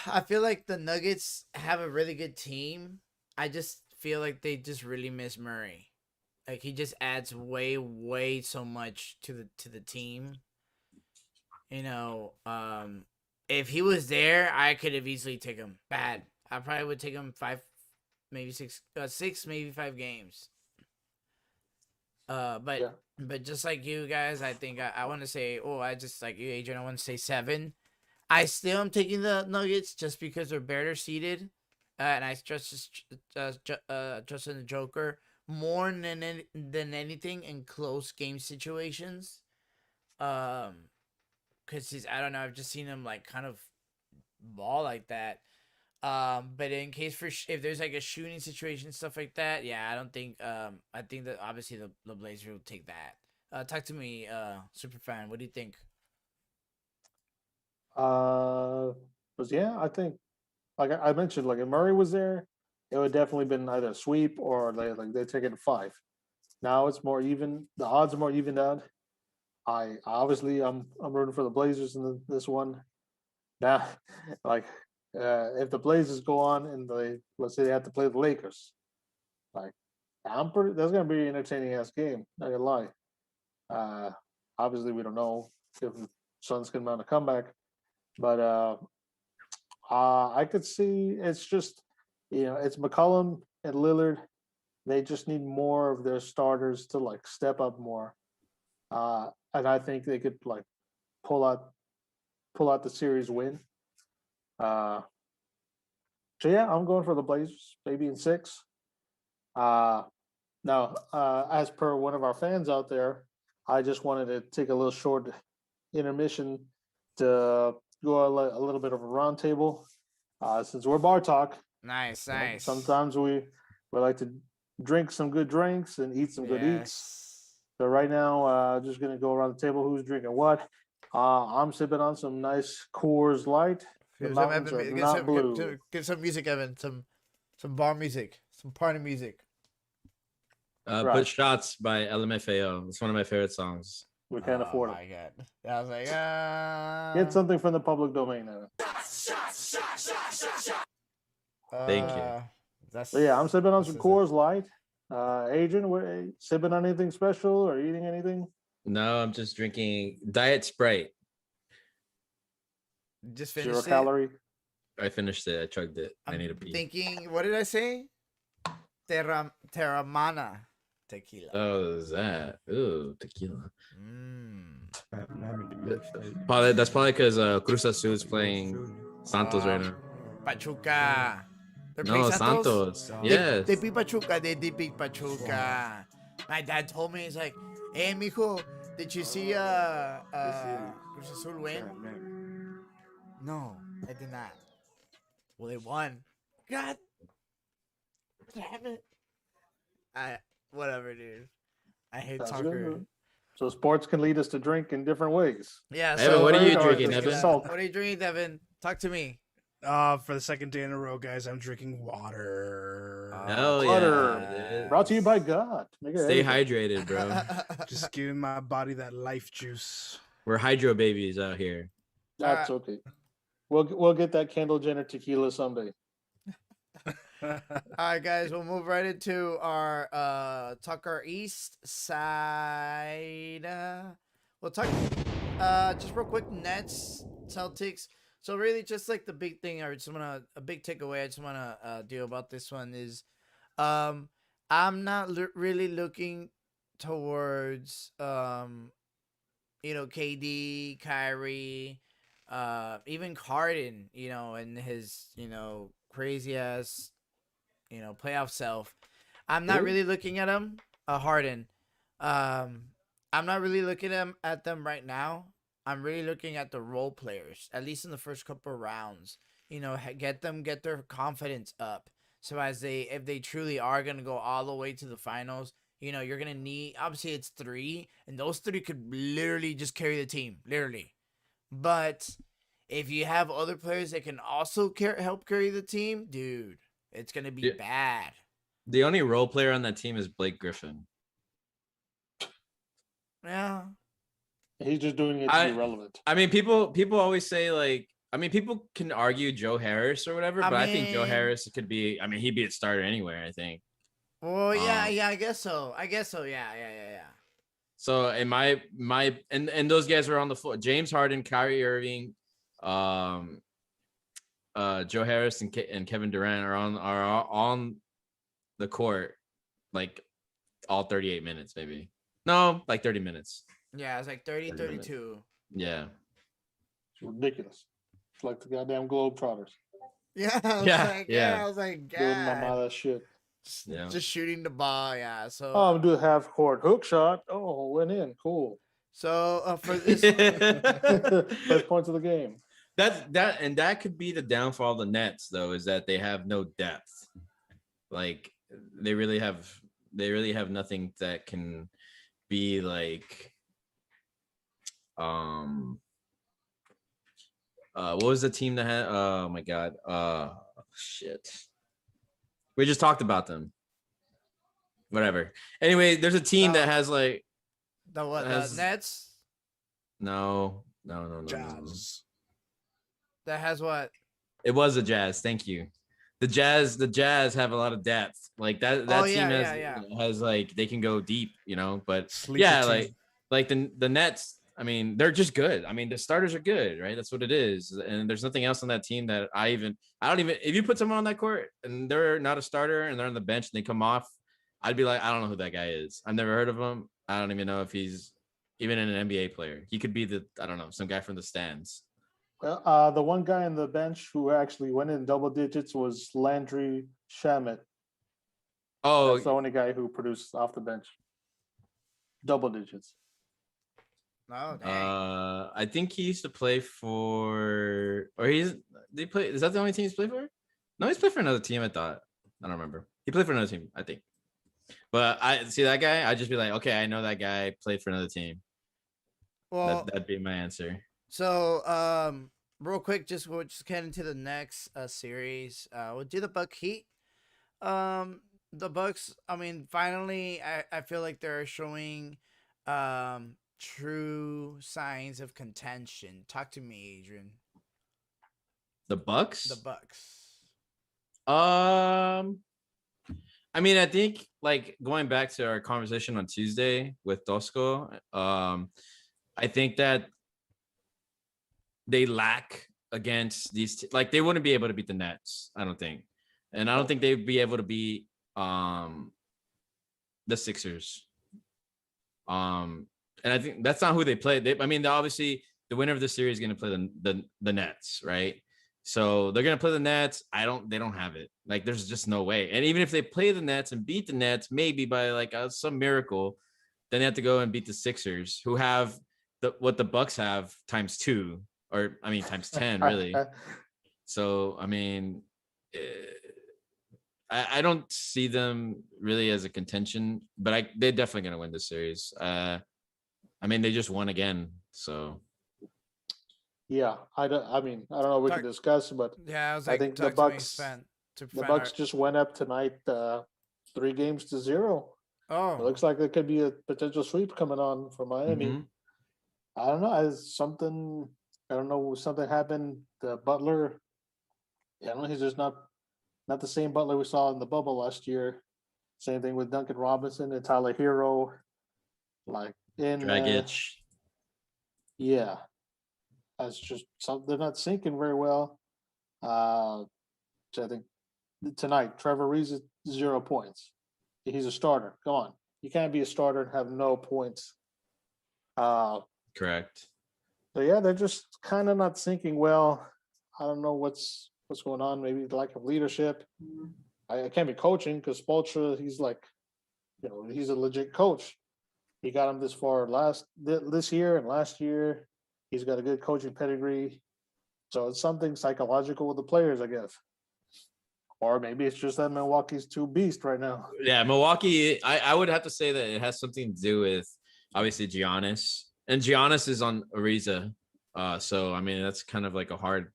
I feel like the Nuggets have a really good team. I just feel like they just really miss Murray. Like he just adds way so much to the team. You know, if he was there, I could have easily taken him. Bad. I probably would take him 5, maybe 6, 6, maybe 5 games. But Yeah. but just like you guys, I think I want to say, I just like you, Adrian. I want to say 7. I still am taking the Nuggets just because they're better seated, and I trust Justin the Joker more than anything in close game situations. Because I don't know, I've just seen him like kind of ball like that. But in case if there's like a shooting situation, stuff like that, yeah, I don't think. I think that obviously the Blazers will take that. Talk to me, super fan. What do you think? But yeah, I think like I mentioned, like if Murray was there, it would definitely been either a sweep or they take it to 5. Now it's more even. The odds are more evened out. I'm rooting for the Blazers in this one. Now, like if the Blazers go on and let's say they have to play the Lakers, like that's gonna be an entertaining ass game. Not gonna lie. Obviously we don't know if the Suns can mount a comeback, but I could see it's just it's McCollum and Lillard. They just need more of their starters to like step up more, and I think they could like pull out the series win. So yeah, I'm going for the Blazers, maybe in 6. Now, as per one of our fans out there, I just wanted to take a little short intermission to go a little bit of a roundtable. Since we're bar talk, Nice, sometimes we like to drink some good drinks and eat some good eats. So right now, just gonna go around the table. Who's drinking what? I'm sipping on some nice Coors Light. The mountains are not blue. Give some music, Evan. Some bar music. Some party music. Right. Put Shots by LMFAO. It's one of my favorite songs. We can't afford Oh it. my god. I was like, Get something from the public domain, Evan. Thank you. So yeah, I'm sipping on some Coors Light. Adrian, sipping on anything special or eating anything? No, I'm just drinking Diet Sprite. Just finished 0 calorie. I finished it. I chugged it. I need a pee. Thinking, what did I say? Terramana tequila. Oh, is that? Ooh, tequila. Mm. That's probably because Cruz Azul is playing Santos right now. Pachuca. They're No, playing Santos. Yes. They beat Pachuca. They did beat Pachuca. My dad told me, he's like, hey, mijo, did you see Cruz Azul win? No, I did not. Well, they won. God damn it. Whatever, dude. I hate That's soccer. good. So sports can lead us to drink in different ways. Yeah. Evan, So what are you Or drinking, just Evan? salt. What are you drinking, Devin? Talk to me. For the second day in a row, guys, I'm drinking water. Hell Water. yeah. Brought to you by God. Stay hydrated, bro. Just giving my body that life juice. We're hydro babies out here. That's okay. We'll get that Kendall Jenner tequila someday. All right, guys, we'll move right into our Tucker East side. We'll talk just real quick Nets, Celtics. So really, just like the big thing, a big takeaway I just wanna do about this one is, I'm not really looking towards KD, Kyrie, even Harden, and his crazy ass playoff self. I'm not really looking at him. Harden. I'm not really looking at them right now. I'm really looking at the role players, at least in the first couple of rounds. Get their confidence up. So if they truly are gonna go all the way to the finals, you're gonna need, obviously it's three, and those three could literally just carry the team, literally. But if you have other players that can also help carry the team, dude, it's gonna be bad. The only role player on that team is Blake Griffin. Yeah. He's just doing it to be relevant. I mean, people always say like, I mean, people can argue Joe Harris or whatever, but I think Joe Harris could be. I mean, he'd be a starter anywhere. I think. Well, yeah, I guess so. Yeah. So in my and those guys are on the floor. James Harden, Kyrie Irving, Joe Harris, and Kevin Durant are on the court like all 38 minutes, maybe. No, like 30 minutes. Yeah, it's like 30, 32. Yeah. It's ridiculous. It's like the goddamn Globetrotters. Yeah, I was like, doing my God. that shit. Just shooting the ball, yeah. So I'm gonna do a half court hook shot. Oh, went in. Cool. So for this first points of the game. That could be the downfall of the Nets, though, is that they have no depth. Like they really have nothing that can be like what was the team that had, oh my god, shit, we just talked about them, whatever. Anyway, there's a team that has like the Nets. No. Jazz. That has what? It was the Jazz. Thank you. The Jazz have a lot of depth. Like that team has like, they can go deep, but like the Nets, I mean, they're just good. I mean, the starters are good, right? That's what it is. And there's nothing else on that team that I don't even, if you put someone on that court and they're not a starter and they're on the bench and they come off, I'd be like, I don't know who that guy is. I've never heard of him. I don't even know if he's even an NBA player. He could be I don't know, some guy from the stands. Well, the one guy on the bench who actually went in double digits was Landry Shamet. Oh, that's the only guy who produced off the bench double digits. Oh, dang. I think he used to play for, or is that the only team he's played for? No, he's played for another team. I thought. I don't remember. He played for another team, I think. But I see that guy, I'd just be like, okay, I know that guy played for another team. Well, that'd be my answer. So, real quick, we'll just get into the next series. We'll do the Buck Heat. The Bucks, I mean, finally, I feel like they're showing true signs of contention. Talk to me, Adrian. The Bucks? The Bucks. I mean, I think like going back to our conversation on Tuesday with Tosco, I think that they lack against these, like they wouldn't be able to beat the Nets, I don't think. And I don't think they'd be able to beat the Sixers. And I think that's not who they play. I mean, obviously the winner of the series is going to play the Nets, right? So they're going to play the Nets. They don't have it. Like, there's just no way. And even if they play the Nets and beat the Nets, maybe by like some miracle, then they have to go and beat the Sixers, who have what the Bucks have times 2, or I mean, times 10, really. So, I mean, I don't see them really as a contention, but they're definitely going to win this series. I mean, they just won again, so. Yeah, I mean, I don't know. We can discuss, but yeah, I think the Bucks. The Bucks just went up tonight, 3-0. Oh, it looks like there could be a potential sweep coming on for Miami. Mm-hmm. I don't know. Something happened. The Butler, I don't know. He's just not the same Butler we saw in the bubble last year. Same thing with Duncan Robinson and Tyler Hero. Like in Dragic. Yeah. That's just something, they're not syncing very well. So I think tonight, Trevor Reeves is 0 points. He's a starter. Come on. You can't be a starter and have no points. Correct. So yeah, they're just kind of not syncing well. I don't know what's going on. Maybe the lack of leadership. I can't be coaching because Spoelstra, he's like, he's a legit coach. He got him this far this year and last year. He's got a good coaching pedigree. So it's something psychological with the players, I guess. Or maybe it's just that Milwaukee's too beast right now. Yeah, Milwaukee. I would have to say that it has something to do with obviously Giannis, and Giannis is on Ariza. So I mean that's kind of like a hard,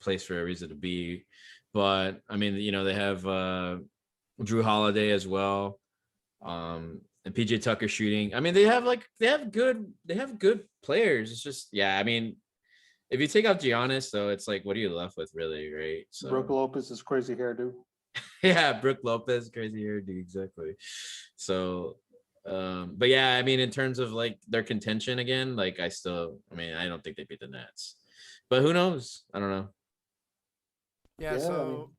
place for Ariza to be. But I mean, they have Drew Holiday as well, and PJ Tucker shooting. I mean, they have good players. It's just I mean, if you take out Giannis, though, it's like what are you left with, really, right? Brooke So Lopez's crazy hairdo. yeah, Brooke Lopez, crazy hairdo, exactly. So, but yeah, I mean, in terms of like their contention again, like I mean, I don't think they beat the Nets, but who knows? I don't know. Yeah. Yeah, I mean, So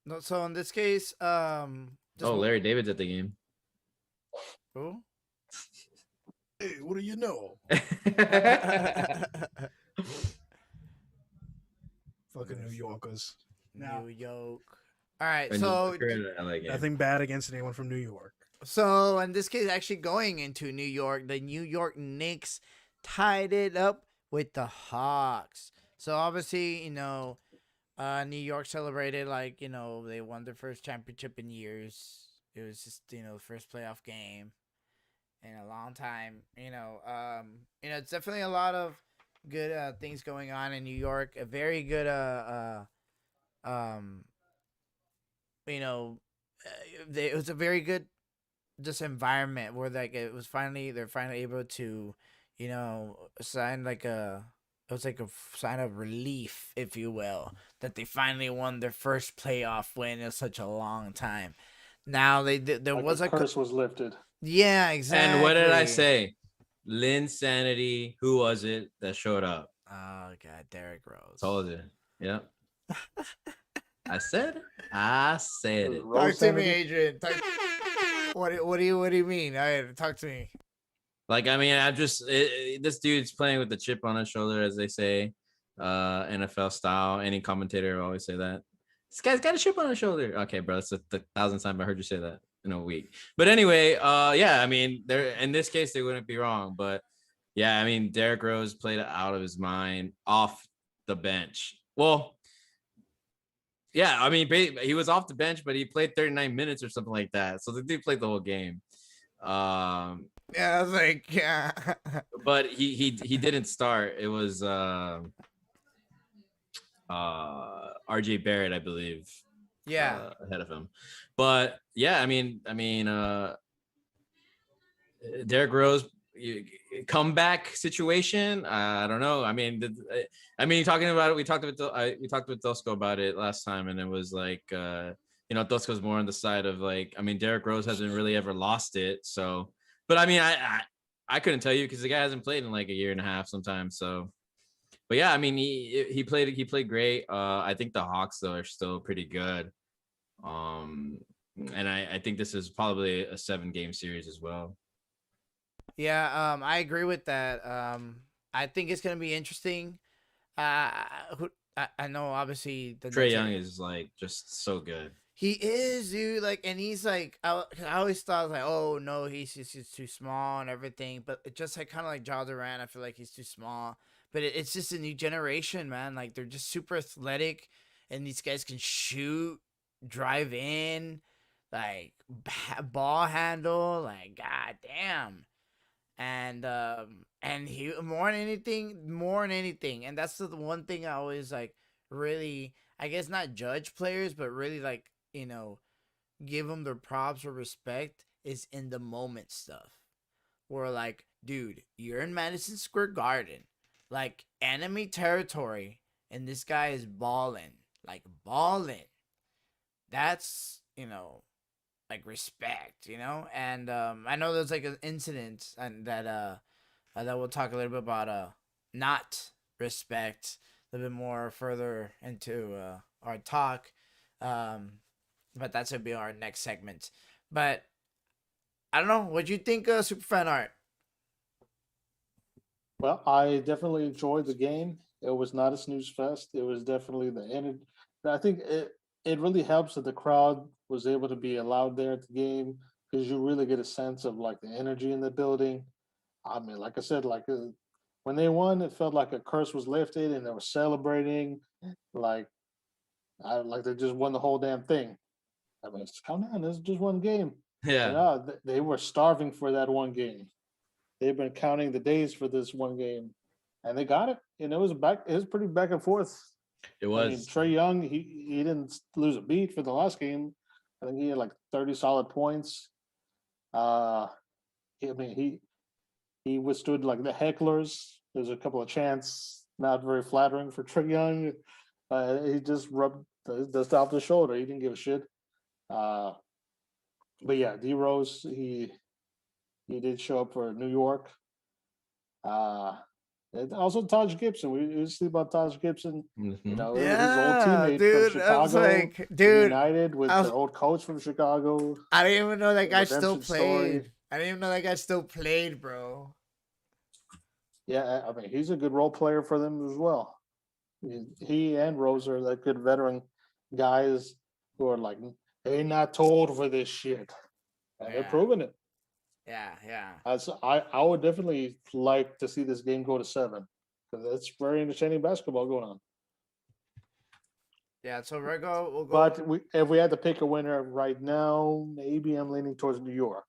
no. So in this case, just Oh, Larry David's at the game. who? Hey, what do you know? Fucking New Yorkers. Now, New York. All right. Or New So Yorker, I like it. nothing bad against anyone from New York. So in this case, actually going into New York, the New York Knicks tied it up with the Hawks. So obviously, New York celebrated like they won their first championship in years. It was just the first playoff game in a long time. It's definitely a lot of good things going on in New York. A very good um it was a very good this environment where like they're finally able to sign like it was like a sign of relief, if you will, that they finally won their first playoff win in such a long time. Now there like was the like curse was lifted. yeah, exactly. And what did I say? Lynn Sanity. Who was it that showed up? Oh god, Derrick Rose. Told you. Yep. I said it. Talk Rose to me, sanity? Adrian. What do you mean? All right, talk to me. Like, I mean, this dude's playing with the chip on his shoulder, as they say, NFL style. Any commentator will always say that. This guy's got a chip on his shoulder. Okay, bro, it's the thousandth time I heard you say that in a week. But anyway, yeah, I mean, in this case, they wouldn't be wrong. But yeah, I mean, Derrick Rose played out of his mind off the bench. Well, yeah, I mean, he was off the bench, but he played 39 minutes or something like that. So the dude played the whole game. Yeah, I was like, yeah. But he didn't start. It was RJ Barrett, I believe. Yeah. Ahead of him. But yeah, I mean, Derrick Rose comeback situation. I don't know. I mean, talking about it, we talked with Dosco about it last time, and it was like, Dosco's more on the side of like, I mean, Derrick Rose hasn't really ever lost it. So, but I mean, I couldn't tell you because the guy hasn't played in like a year and a half sometimes. So, but yeah, I mean, he played great. I think the Hawks though are still pretty good. And I think this is probably a 7-game series as well. Yeah, I agree with that. I think it's gonna be interesting. I know obviously the Trae Nets Young is like just so good. he is, dude. Like, and he's like, I always thought like, oh no, he's too small and everything. But it just like kind of like Ja Durant, I feel like he's too small. But it's just a new generation, man. Like they're just super athletic, and these guys can shoot, drive in, like ball handle. Like god damn. And he more than anything, and that's the one thing I always like really, I guess, not judge players, but really like give them their props or respect is in the moment stuff. Where like, dude, you're in Madison Square Garden, like enemy territory, and this guy is balling, like balling. That's like respect, and I know there's like an incident and that we'll talk a little bit about not respect a little bit more further into our talk, but that's gonna be our next segment. But I don't know what you think, Superfan Art. Well, I definitely enjoyed the game. It was not a snooze fest. It was definitely the end. I think it really helps that the crowd was able to be allowed there at the game because you really get a sense of like the energy in the building. I mean, like I said, when they won, it felt like a curse was lifted and they were celebrating. Like Like they just won the whole damn thing. I mean, come on, this is just one game. Yeah. Yeah, they were starving for that one game. They've been counting the days for this one game, and they got it. And it was back. It was pretty back and forth. It I mean, was. Trey Young, he didn't lose a beat for the last game. I think he had like 30 solid points. I mean, he withstood like the hecklers. There's a couple of chants not very flattering for Trey Young. He just rubbed the dust off the shoulder. He didn't give a shit. Uh, but yeah, D Rose, he did show up for New York. Uh, and also Taj Gibson. We see about Taj Gibson. You Mhm. know, his old Yeah, teammate dude. from I was Chicago, like, dude, united with I was, their old coach from Chicago. I didn't even know that guy still Redemption story. played. I didn't even know that guy still played, bro. Yeah, I mean, he's a good role player for them as well. He and Rose are like good veteran guys who are like, they not told for this shit. And they're Yeah. proving it. Yeah. I would definitely like to see this game go to 7 because it's very entertaining basketball going on. Yeah, so Rego will go. But if we had to pick a winner right now, maybe I'm leaning towards New York.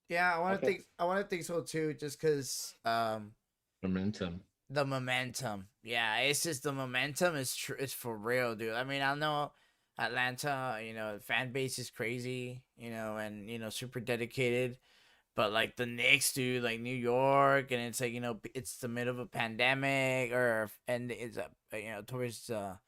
Yeah, I want to Okay. think. I want to think so too, just because Momentum. the momentum. Yeah, it's just the momentum is it's for real, dude. I mean, I know Atlanta, the fan base is crazy, and super dedicated. But like the Knicks, dude, like New York, and it's like it's the middle of a pandemic, and it's towards the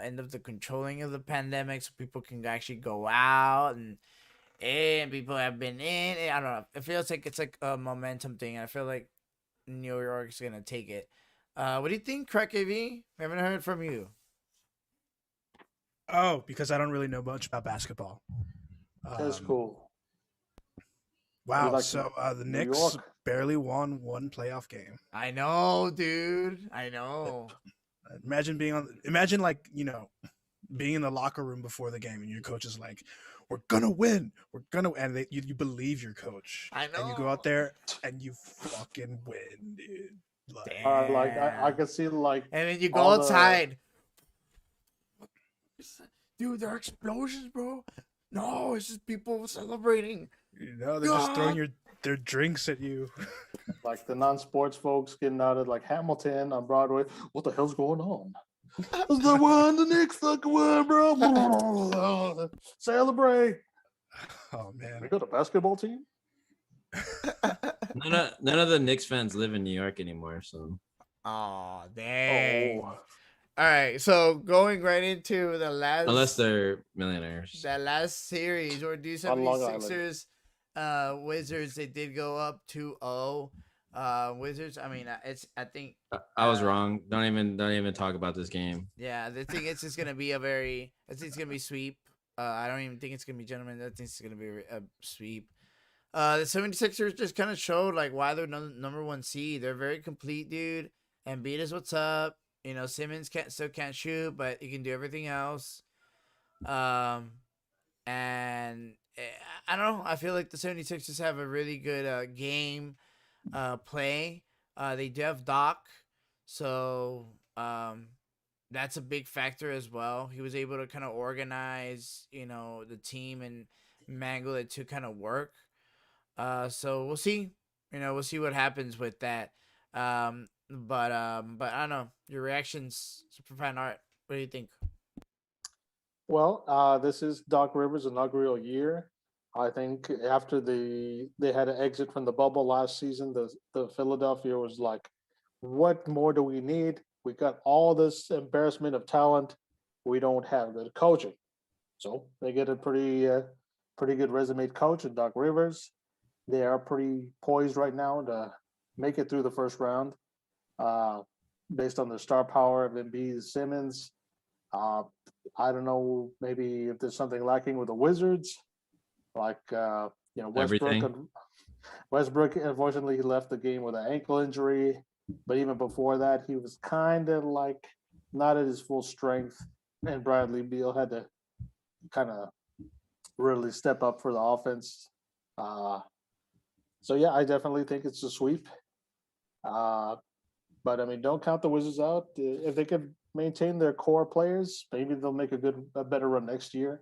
end of the controlling of the pandemic, so people can actually go out and people have been in. I don't know. It feels like it's like a momentum thing. I feel like New York's gonna take it. What do you think, Crack AV? We haven't heard from you. Oh, because I don't really know much about basketball. That's cool. Wow. like So the New Knicks York. barely won one playoff game. I know, dude. I know. Imagine like, being in the locker room before the game and your coach is like, we're gonna win. We're gonna, and you believe your coach. I And you go know. out there and you fucking win, dude. Like, Damn. Like I could see like And then you go all the- outside. Dude, there are explosions, bro. No, it's just people celebrating. they're just throwing their drinks at you. like the non-sports folks getting out of like Hamilton on Broadway. What the hell's going on? It's the one, the Knicks fucking won, bro. Celebrate. Oh man. We got a basketball team. None of the Knicks fans live in New York anymore, so Oh, dang. Oh, All right, so going right into the last unless they're millionaires. that last series or do On Long 76ers Wizards, they did go up 2-0. Wizards, I mean, I think I was wrong. Don't even talk about this game. yeah, I think it's just going to be I think it's going to be sweep. I don't even think it's going to be gentlemen. I think it's going to be a sweep. The 76ers just kind of showed like why they're number 1 seed. They're very complete, dude. And beat us what's up. Simmons still can't shoot, but he can do everything else. And I don't know. I feel like the 76ers have a really good game play. They do have Doc, so that's a big factor as well. He was able to kind of organize, the team and mangle it to kind of work. So we'll see. We'll see what happens with that. But I don't know. Your reactions, Super Fan Art. What do you think? well, this is Doc Rivers' inaugural year. I think after they had an exit from the bubble last season, the Philadelphia was like, what more do we need? We got all this embarrassment of talent. We don't have good coaching. So they get a pretty good resume coach in Doc Rivers. They are pretty poised right now to make it through the first round, based on the star power of Embiid, Simmons. I don't know, maybe if there's something lacking with the Wizards, like Westbrook. Everything. Westbrook, unfortunately, he left the game with an ankle injury. But even before that, he was kind of like not at his full strength. And Bradley Beal had to kind of really step up for the offense. So yeah, I definitely think it's a sweep. But I mean, don't count the Wizards out. If they could maintain their core players, maybe they'll make a better run next year.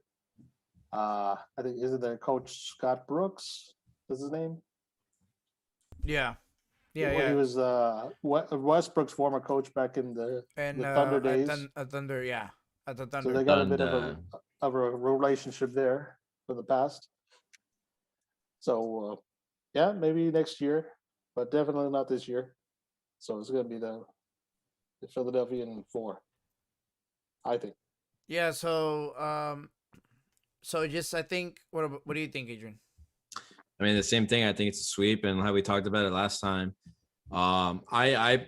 I think isn't their coach Scott Brooks? Is his name? Yeah. Yeah, Well, yeah. he was Westbrook's former coach back in And the Thunder days. at Thunder, yeah. At the So Thunder. they got a bit Thunder. of a relationship there for the past. So yeah, maybe next year, but definitely not this year. So it's gonna be the Philadelphia in 4, I think. Yeah, so just I think what do you think, Adrian? I mean, the same thing. I think it's a sweep, and how we talked about it last time. I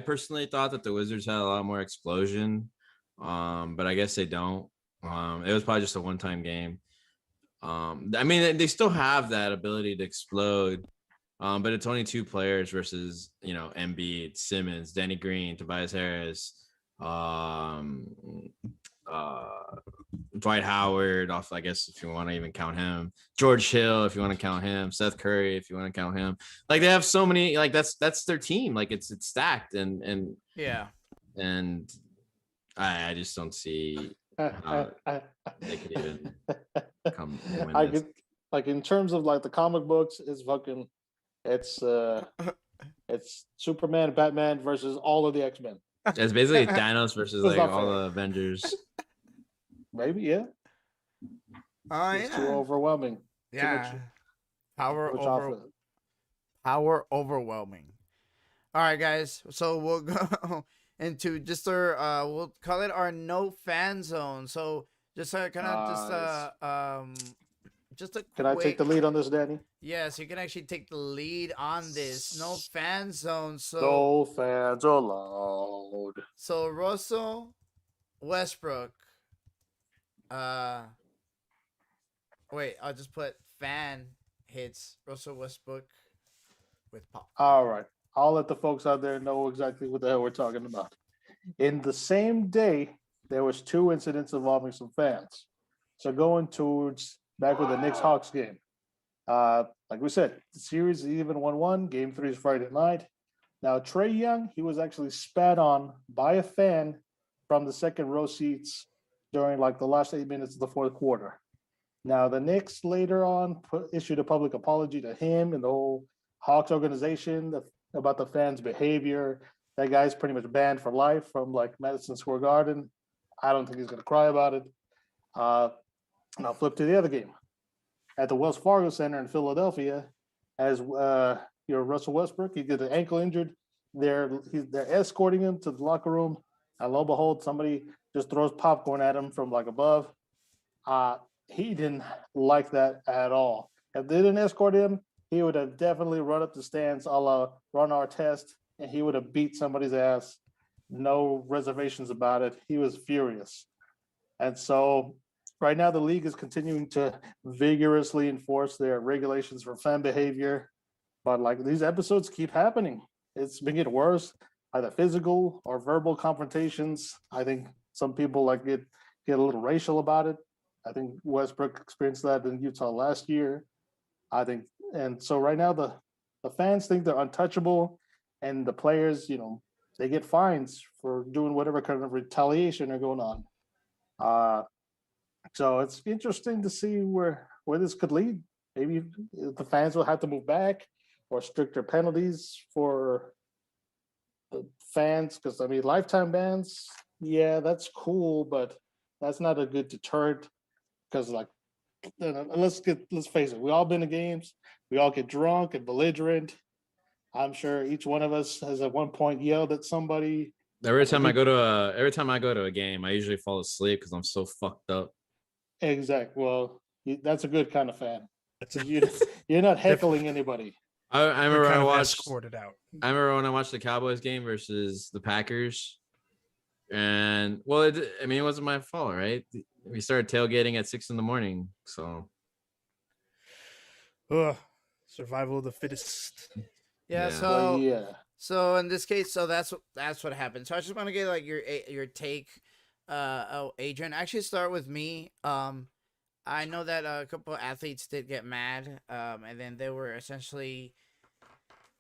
personally thought that the Wizards had a lot more explosion, but I guess they don't. It was probably just a one-time game. I mean, they still have that ability to explode, but it's only 2 players versus Embiid, Simmons, Danny Green, Tobias Harris, Dwight Howard, off, I guess, if you want to even count him, George Hill, if you want to count him, Seth Curry, if you want to count him. Like, they have so many, like, that's their team. Like, it's stacked, and Yeah. I just don't see how they could even come and win I this. could, like, in terms of like the comic books, it's Superman, Batman versus all of the X-Men. It's basically Thanos versus It's like not all fair. the Avengers. Maybe, yeah. It's too overwhelming. Yeah. Power Much over offense. power overwhelming. All right, guys. So we'll go into just our we'll call it our no fan zone. So just kind of just a Can I take the lead on this, Danny? Yes, you can actually take the lead on this no fan zone. So No fans allowed. so Russell Westbrook. Wait, I'll just put fan hits Russell Westbrook with pop. All right. I'll let the folks out there know exactly what the hell we're talking about. In the same day, there was 2 incidents involving some fans. So going towards back with the Knicks Hawks game. Like we said, the series is even 1-1. Game 3 is Friday night. Now, Trae Young, he was actually spat on by a fan from the second row seats during like the last 8 minutes of the fourth quarter. Now, the Knicks later on issued a public apology to him and the whole Hawks organization about the fans' behavior. That guy's pretty much banned for life from like Madison Square Garden. I don't think he's going to cry about it. Now, flip to the other game. At the Wells Fargo Center in Philadelphia, as Russell Westbrook, he get an ankle injured. They're escorting him to the locker room, and lo and behold, somebody just throws popcorn at him from like above. He didn't like that at all. If they didn't escort him, he would have definitely run up the stands a la Ron Artest, and he would have beat somebody's ass. No reservations about it. He was furious. And so right now the league is continuing to vigorously enforce their regulations for fan behavior. But like these episodes keep happening. It's been getting worse, either physical or verbal confrontations. I think some people like get a little racial about it. I think Westbrook experienced that in Utah last year. I think, and so right now the fans think they're untouchable, and the players, they get fines for doing whatever kind of retaliation are going on. So it's interesting to see where this could lead. Maybe the fans will have to move back, or stricter penalties for the fans. Because I mean, lifetime bans, yeah, that's cool, but that's not a good deterrent. Because like, let's face it, we all been to games. We all get drunk and belligerent. I'm sure each one of us has at one point yelled at somebody. Every time I go to a game, I usually fall asleep because I'm so fucked up. Exactly. Well, that's a good kind of fan. You're not heckling anybody. I remember Kind I of watched. escorted out. I remember when I watched the Cowboys game versus the Packers, and well, it wasn't my fault, right? We started tailgating at 6 a.m, so. Ugh. Survival of the fittest. Yeah. Yeah. Well, yeah. So in this case, so that's what happened. So I just want to get like your take, Adrian. Actually, start with me. I know that a couple of athletes did get mad, and then they were essentially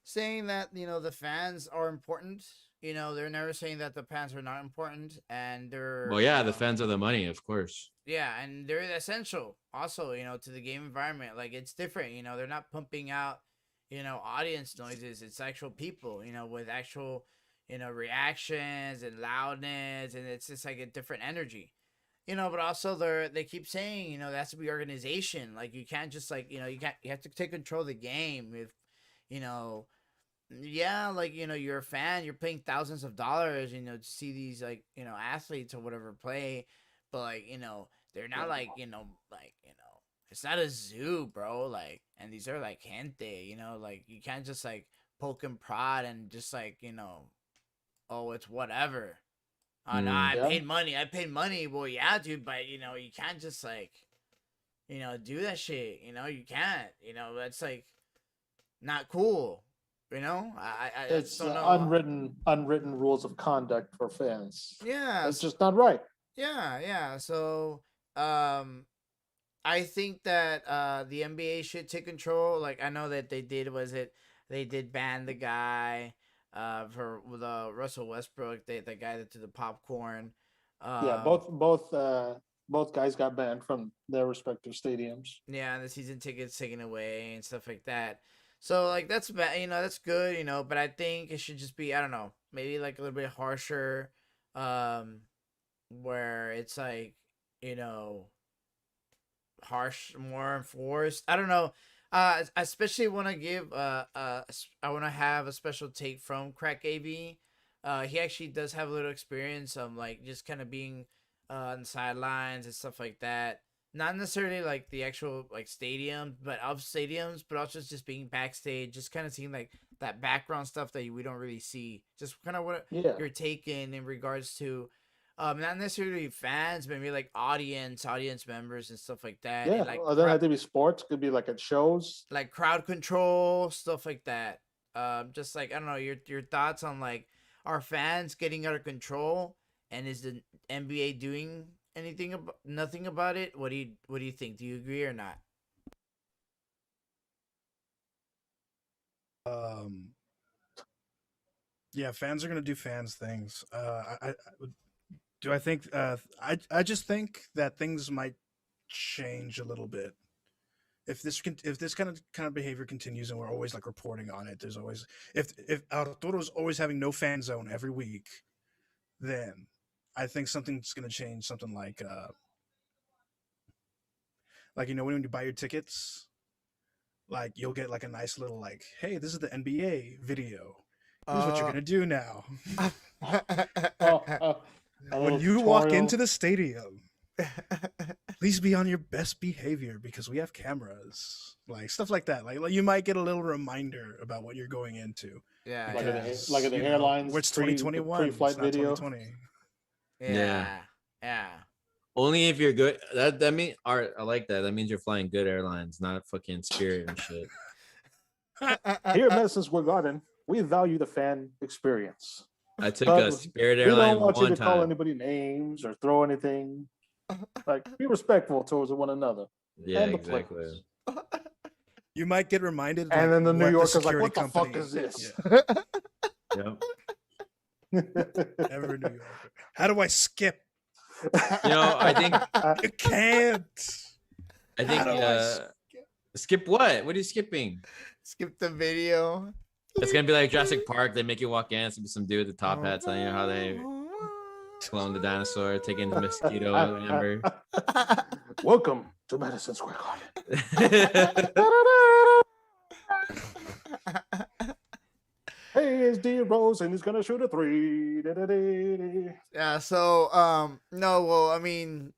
saying that the fans are important, they're never saying that the fans are not important, and they're Well, yeah, the fans are the money, of course. yeah, and they're essential also, to the game environment. Like it's different, they're not pumping out, audience noises. It's actual people, with actual, reactions and loudness, and it's just like a different energy. But also they keep saying, that has to be organization. Like you can't just like, you have to take control of the game. If, you know, yeah, like, you're a fan, you're paying thousands of dollars, to see these like, athletes or whatever play, but like, they're not like, it's not a zoo, bro. Like, and these are like gente, like you can't just like poke and prod and just like, oh, it's whatever. Oh no, Mm. I Yeah. paid money. I paid money. Well, yeah, dude, but you can't just like, do that shit. You can't. That's like not cool. I It's just don't know. unwritten rules of conduct for fans. Yeah, That's just not right. yeah. So, I think that the NBA should take control. Like I know that they did ban the guy for the Russell Westbrook, the guy that did the popcorn. Yeah, Um, both guys got banned from their respective stadiums. Yeah, and the season tickets taken away and stuff like that. So like that's bad, that's good, but I think it should just be, I don't know, maybe like a little bit harsher, where it's like, you know, harsh, more enforced. I don't know. Especially want to give I want to have a special take from Crack AV. He actually does have a little experience of like just kind of being on the sidelines and stuff like that. Not necessarily like the actual like stadium, but of stadiums, but also just being backstage, just kind of seeing like that background stuff that we don't really see. Just kind of what Yeah. you're taking in regards to not necessarily fans, maybe like audience members and stuff like that. Yeah. And like Well, it doesn't have to be sports. Could be like at shows. like crowd control, stuff like that. Just like I don't know, your thoughts on like are fans getting out of control, and is the NBA doing anything about nothing about it? What do you think? Do you agree or not? Um, yeah, fans are gonna do fans things. Do I think? I just think that things might change a little bit if this kind of behavior continues, and we're always like reporting on it. There's always if Arturo's always having no fan zone every week, then I think something's gonna change. Something like when you buy your tickets, like you'll get like a nice little like, hey, this is the NBA video. Here's what you're gonna do now. Oh, a When little you walk tutorial. into the stadium, please be on your best behavior because we have cameras. Like stuff like that. Like you might get a little reminder about what you're going into. Yeah, Like at the- Because, like at the you know, airlines it's pre- the 2021. pre-flight It's not video. 2020. yeah. Only if you're good. That mean art. I like that. That means you're flying good airlines, not fucking Spirit and shit. Here at Madison Square Garden, we value the fan experience. I took But a Spirit We airline don't want you one to call time. anybody names or throw anything. Like, be respectful towards one another. Yeah, and the exactly. players. You might get reminded. And like, then the New what Yorker's like, security what the fuck company- is this? Yep. Yeah, ever New Yorker. How do I skip? I think You can't. I How do I skip what? What are you skipping? Skip the video. It's gonna be like Jurassic Park. They make you walk in. It's gonna be some dude with the top hat telling you how they cloned the dinosaur, taking the mosquito, remember? Welcome to Madison Square Garden. Hey, it's D Rose, and he's gonna shoot a three. Da-da-da-da. Yeah, so no, well, I mean,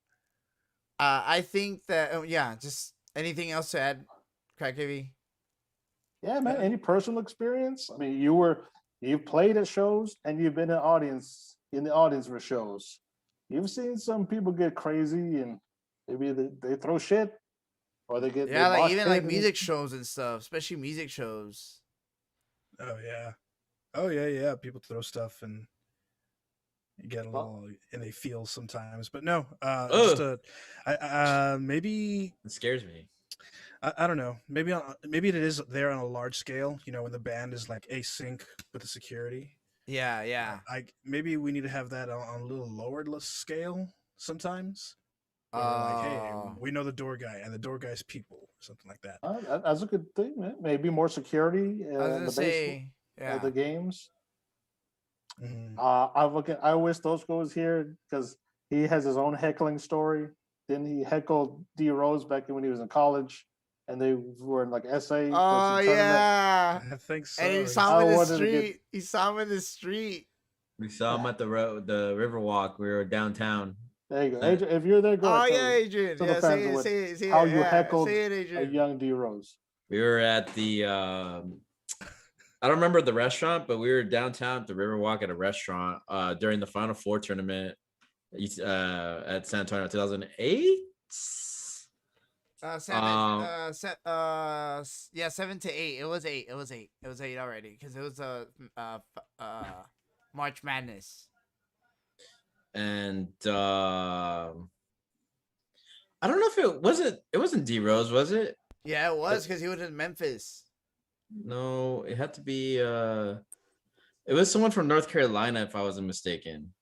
I think that yeah, just anything else to add, Crack AV? Yeah, man. Any personal experience? I mean, you've played at shows and you've been in the audience for shows. You've seen some people get crazy and maybe they throw shit or they get Yeah, they like mosh even pit like and- music shows and stuff, especially music shows. Oh yeah. Oh yeah. People throw stuff and you get a little and they feel sometimes, but no. Maybe It scares me. I don't know. Maybe it is there on a large scale. When the band is like async with the security. Yeah, yeah. Maybe we need to have that on a little lower scale sometimes. Where we're like, hey, Oh, we know the door guy and the door guy's people, something like that. That's a good thing. Man. Maybe more security I was in gonna the basement say, of yeah. the games. Mhm. I wish Tosco was here because he has his own heckling story. Then he heckled D Rose back when he was in college, and they were in like SA was Oh a tournament. yeah. I think And he so. saw I him in the wanted to get street. He saw him in the street. We saw him at the road, the Riverwalk. We were downtown. there you go, Uh, Adrian. If you're there, go Oh ahead yeah, tell Adrian. the Yeah, fans say it, what say it, say how it. you Yeah, heckled say it, a Adrian. young D Rose. we were at the. I don't remember the restaurant, but we were downtown at the Riverwalk at a restaurant during the Final Four tournament at San Antonio, 2008. Seven. Yeah, 7 to 8. It was 8. It was 8. It was 8 already because it was March Madness. And I don't know if it wasn't D Rose, was it? Yeah, it was because he was in Memphis. No, it had to be it was someone from North Carolina, if I wasn't mistaken.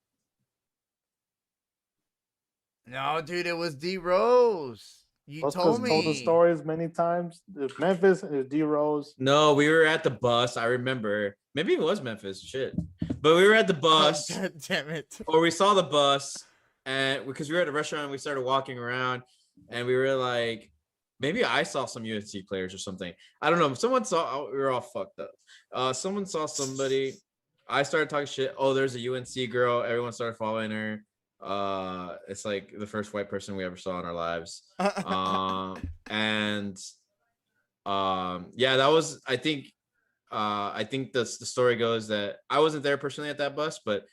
No, dude, it was D Rose. You Tosco's told told the me. stories many times. There's Memphis and there's D Rose. No, we were at the bus. I remember. Maybe it was Memphis. Shit. But we were at the bus, Oh, God damn it. or we saw the bus, and because we were at a restaurant, and we started walking around, and we were like, maybe I saw some UNC players or something. I don't know. Someone saw. We were all fucked up. Someone saw somebody. I started talking shit. Oh, there's a UNC girl. Everyone started following her. It's like the first white person we ever saw in our lives. And yeah, that was, I think the story goes that I wasn't there personally at that bus, but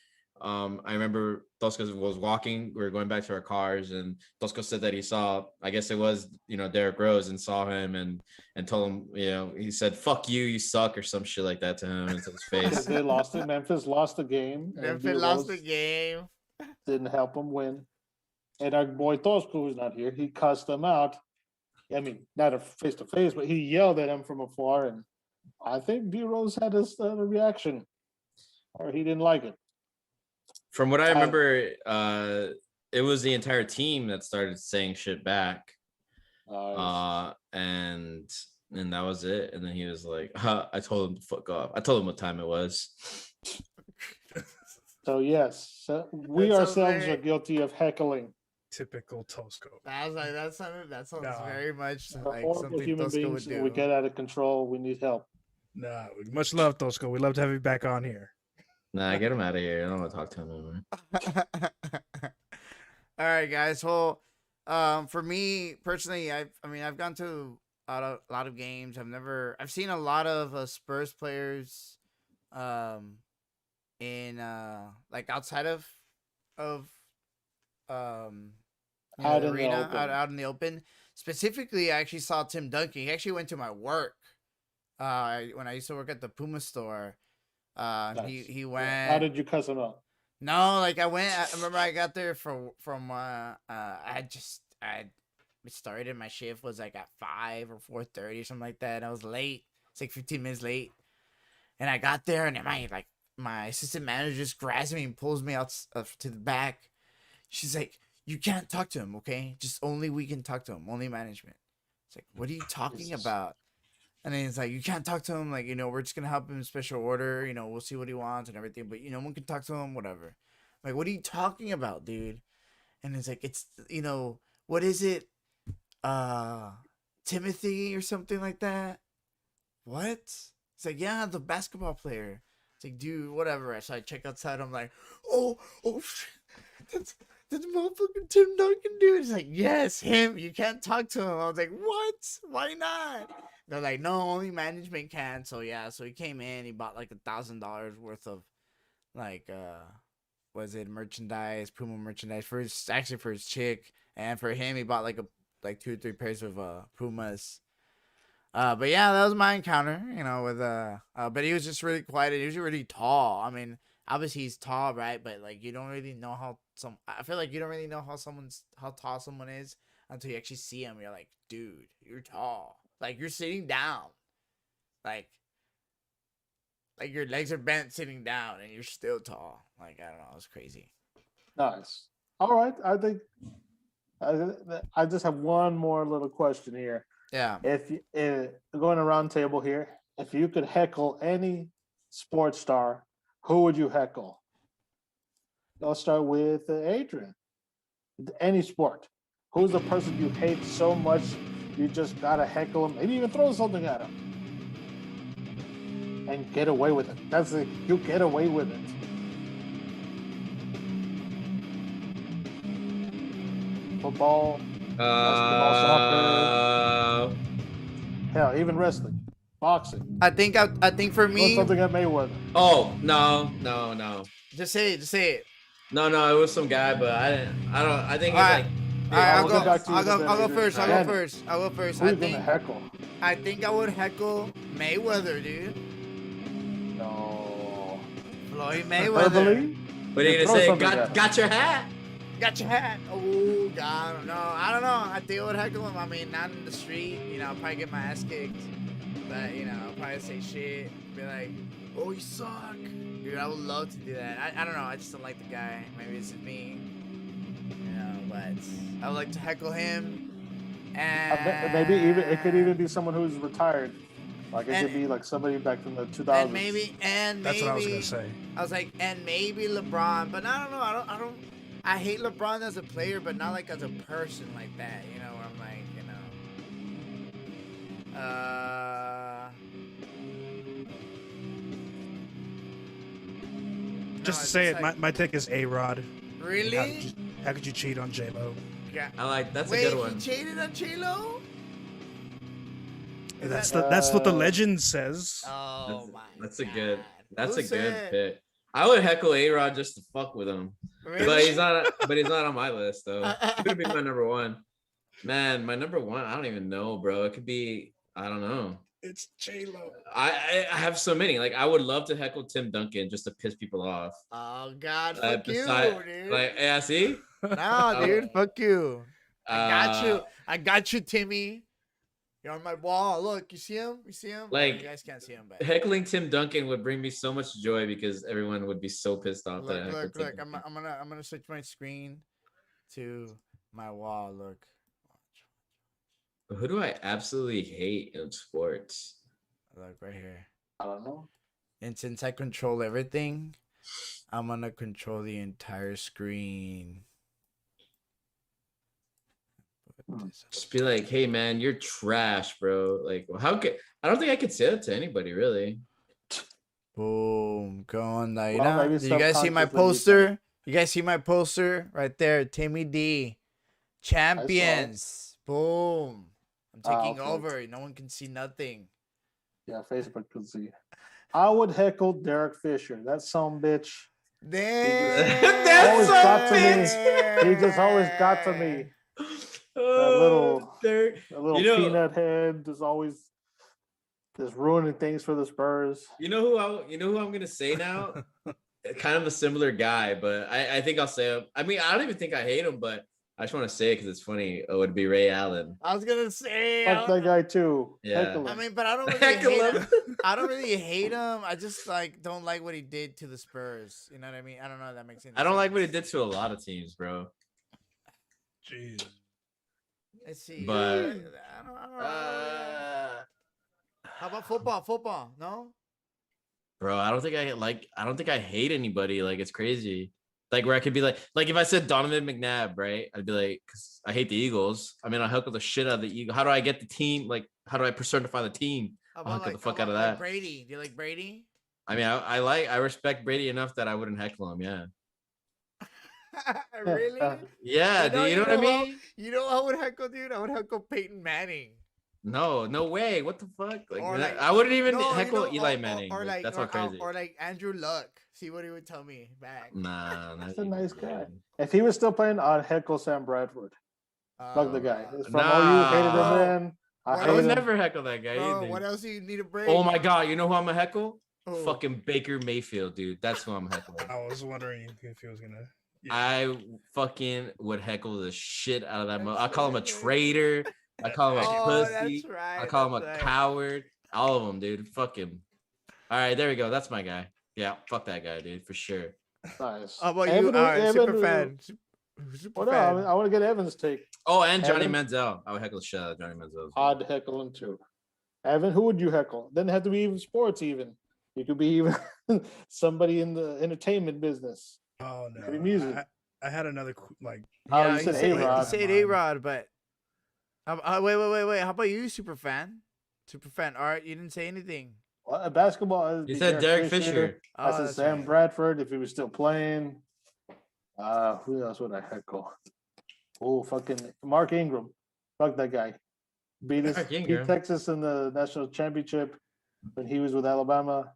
I remember Tosco was walking. We were going back to our cars, and Tosco said that he saw, I guess it was, Derrick Rose, and saw him and told him, he said, "Fuck you, you suck," or some shit like that to him into his face. They lost it. Memphis lost the game, and D Memphis lost the Rose game. didn't help them win. And our boy Tosco, who's not here, he cussed them out. I mean, not a face to face, but he yelled at him from afar, and I think D Rose had a reaction, or he didn't like it. From what I remember, it was the entire team that started saying shit back. And that was it. And then he was like, I told him to fuck off. I told him what time it was. So yes, we That sounds ourselves very- are guilty of heckling. Typical Tosco. I was like, that sounds Nah. very much We're like horrible something human Tosco would beings. do. We get out of control. We need help. Nah, much love, Tosco. We'd love to have you back on here. Nah, get him out of here. I don't want to talk to him anymore. All right, guys. Well, for me personally, I've gone to a lot of games. I've seen a lot of Spurs players, in like outside of Out the in the arena, open. out in the open. Specifically, I actually saw Tim Duncan. He actually went to my work. When I used to work at the Puma store. Nice. He went. How did you cuss him out? No, like I remember I got there from I started, my shift was like at 5 or 4:30 something like that. I was late. It's like 15 minutes late. And I got there and my assistant manager just grabs me and pulls me out to the back. She's like, "You can't talk to him, okay? Just only we can talk to him, only management." It's like, "What are you talking Jesus. about?" And then it's like, "You can't talk to him. Like, we're just going to help him in special order. We'll see what he wants and everything. But, one can talk to him, whatever." I'm like, "What are you talking about, dude?" And it's like, "It's, what is it? Timothy or something like that." "What?" It's like, "Yeah, the basketball player." It's like, "Dude, whatever." So I check outside. I'm like, oh, shit. That's motherfucking Tim Duncan, dude. It's like, "Yes, him. You can't talk to him." I was like, "What? Why not?" They're like, "No, only management can." So yeah, so he came in. He bought like $1,000 worth of like was it merchandise, Puma merchandise for his chick, and for him he bought like 2 or 3 pairs of Pumas. But yeah, that was my encounter, with but he was just really quiet and he was really tall. I mean, obviously he's tall, right? But like you don't really know I feel like you don't really know how tall someone is until you actually see him. You're like, "Dude, you're tall." Like you're sitting down. Like like your legs are bent sitting down and you're still tall. Like I don't know, it's crazy. Nice. All right. I think I just have one more little question here. Yeah. If you, going around table here, if you could heckle any sports star, who would you heckle? Let's start with Adrian. Any sport. Who's the person you hate so much you just gotta heckle him, maybe even throw something at him, and get away with it? That's it. You get away with it. Football, basketball, soccer, hell, even wrestling, boxing. I think for Throw me, something at Mayweather. Oh no. just say it. No, it was some guy, but I don't. I think All it's right. like. All right, I'll go back to you I'll with go that, first. I'll Adrian. go first. I'll go first. Who are you gonna heckle? I think I would heckle Mayweather, dude. No. Floyd Mayweather. Verbally? What are you Throw gonna say? something at him. Got your hat? Got your hat. Oh God, I don't know. I think I would heckle him. I mean, not in the street. You know, I'll probably get my ass kicked. But you know, I'll probably say shit. Be like, oh, you suck. Dude, I would love to do that. I don't know. I just don't like the guy. Maybe it's just me. You know, but I would like to heckle him. And Maybe even it could even be someone who's retired. Like it And- could be like somebody back from the 2000s. and maybe That's what I was gonna say. I was like, and maybe LeBron, but I don't know. I hate LeBron as a player, but not like as a person like that. You know, where I'm like, Just no, to say it's it, like- my take is A-Rod. really? How could you cheat on J-Lo? Yeah. I like that's Wait, a good one. he cheated on J-Lo? Is That's that- that's what the legend says. Oh my. That's a God. good. That's Who a good said- pick. I would heckle A-Rod just to fuck with him, but Really? he's not. But he's not on my list though. He would be my number one. Man, my number one. I don't even know, bro. It could be. I don't know. It's J-Lo. I have so many. Like I would love to heckle Tim Duncan just to piss people off. Oh God, fuck you, beside- dude. Like yeah, see. No, dude, fuck you. Uh, I got you, Timmy. You're on my wall. Look, you see him? You see him? Like, you guys can't see him, but Heckling Tim Duncan would bring me so much joy because everyone would be so pissed off that I heckled look. Tim Duncan. I'm gonna switch my screen to my wall. Look. Who do I absolutely hate in sports? Look right here. I don't know. And since I control everything, I'm gonna control the entire screen. Just be like, hey man, you're trash, bro. Like, how could I don't think I could say that to anybody, really. Boom. Go on, Well, Naira. maybe Do you guys see my subconsciously you poster? You guys see my poster right there? Timmy D. Champions. Boom. I'm taking okay. over. No one can see nothing. Yeah, Facebook could see. I would heckle Derek Fisher. That some bitch. Damn. Always got to me. He just always got to me. Oh, That little You know- peanut head just always just ruining things for the Spurs. you know who I'm gonna say now? Kind of a similar guy, but I think I'll say him. I mean, I don't even think I hate him, but I just want to say it because it's funny. It would be Ray Allen. I was gonna say. Fuck that guy too. Yeah. Heckle I him. mean, but I don't really Heckle hate him. him. I don't really hate him. I just like don't like what he did to the Spurs. You know what I mean? I don't know if that makes sense. I don't like what he did to a lot of teams, bro. Jeez. Let's see. But- I don't know. How about football? Football? No. Bro, I don't think I hate anybody. Like it's crazy. Like where I could be like if I said Donovan McNabb, right? I'd be like, cause I hate the Eagles. I mean, I'll heckle the shit out of the Eagles. How do I get the team? Like, how do I personify the team? How I'll heckle the fuck out of that. Brady. Do you like Brady? I mean, I respect Brady enough that I wouldn't heckle him. Yeah. Really? Yeah, You know- dude. You know what I how- mean? You know what I would heckle, dude? I would heckle Peyton Manning. No way. What the fuck? Like, Or that- like- I wouldn't even No, you heckle know, Eli Manning. Or like, that's or, all crazy. or like Andrew Luck. See what he would tell me back. Nah, That's not a nice even, guy. man. If he was still playing, I'd heckle Sam Bradford. Fuck the guy. It's from Nah. OU, hated him Bro. then. I Bro, I would hate him. never heckle that guy Bro, either. what else do you need a break? Oh my god, you know who I'm a heckle? Who? Fucking Baker Mayfield, dude. That's who I'm heckling. I was wondering if he was gonna. Yeah. I fucking would heckle the shit out of that. That's I call him a right. traitor. I call him a Oh, pussy. that's right. I call him a that's right. coward. All of them, dude. Fuck him. All right, there we go. That's my guy. Yeah, fuck that guy, dude, for sure. Nice. How about you? Evan, All right, super Evan, fan. Super well, no, fan. I want to get Evan's take. Oh, and Johnny Evan? Manziel. I would heckle the shit out of Johnny Manziel. as well. I'd heckle him too. Evan, who would you heckle? Doesn't have to be even sports. Even you could be even somebody in the entertainment business. Oh Maybe no, music. I had another like. Oh, Yeah, you said A-Rod. He said A-Rod, but wait. How about you, super fan? Super fan. All right, you didn't say anything. Well, basketball. It'd He be said Derek Fisher. I Oh, said that's Sam right. Bradford if he was still playing. Who else would I heckle? Oh, fucking Mark Ingram. Fuck that guy. Beat Mark beat Ingram? Texas in the national championship when he was with Alabama.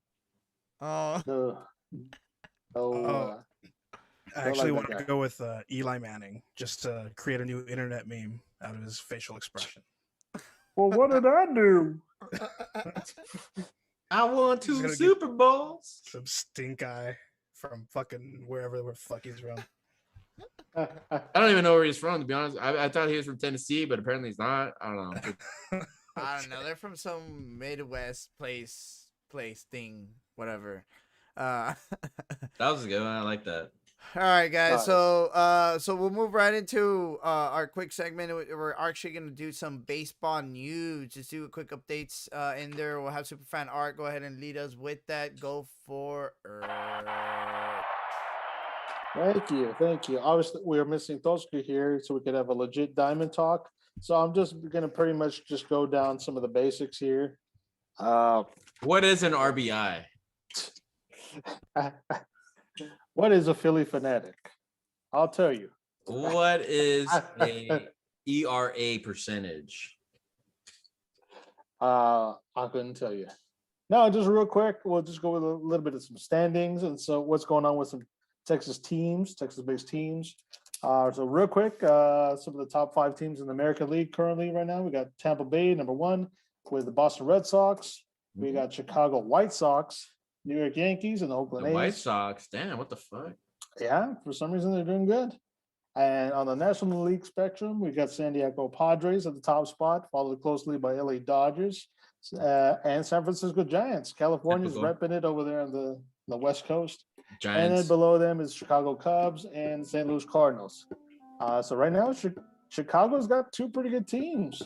Oh, No, Oh. I Don't actually like that wanted to guy. go with Eli Manning just to create a new internet meme out of his facial expression. well, what did I do? I won He's 2 gonna get- Super Bowls. Some stink eye from fucking wherever the fuck he's from. I don't even know where he's from, to be honest. I thought he was from Tennessee, but apparently he's not. I don't know. I don't know. They're from some Midwest place thing, whatever. That was a good one. I like that. All right, guys. Alright. So we'll move right into our quick segment. We're actually gonna do some baseball news. Just do a quick updates in there. We'll have Superfan Art go ahead and lead us with that. Go for Thank you. Obviously, we are missing Toski here, so we could have a legit diamond talk. So I'm just gonna pretty much just go down some of the basics here. What is an RBI? What is a Philly fanatic? I'll tell you. What is a ERA percentage? I couldn't tell you. No, just real quick, we'll just go with a little bit of some standings and so what's going on with some Texas teams, Texas-based teams. So real quick, some of the top 5 teams in the American League currently right now. We got Tampa Bay, number 1, with the Boston Red Sox. We got Chicago White Sox, New York Yankees, and the The Oakland A's. White Sox. Damn, what the fuck? Yeah, for some reason they're doing good. And on the National League spectrum, we got San Diego Padres at the top spot, followed closely by LA Dodgers and San Francisco Giants. California's Typical. repping it over there on the West Coast. And then Giants. below them is Chicago Cubs and St. Louis Cardinals. So right now, Chicago's got 2 pretty good teams.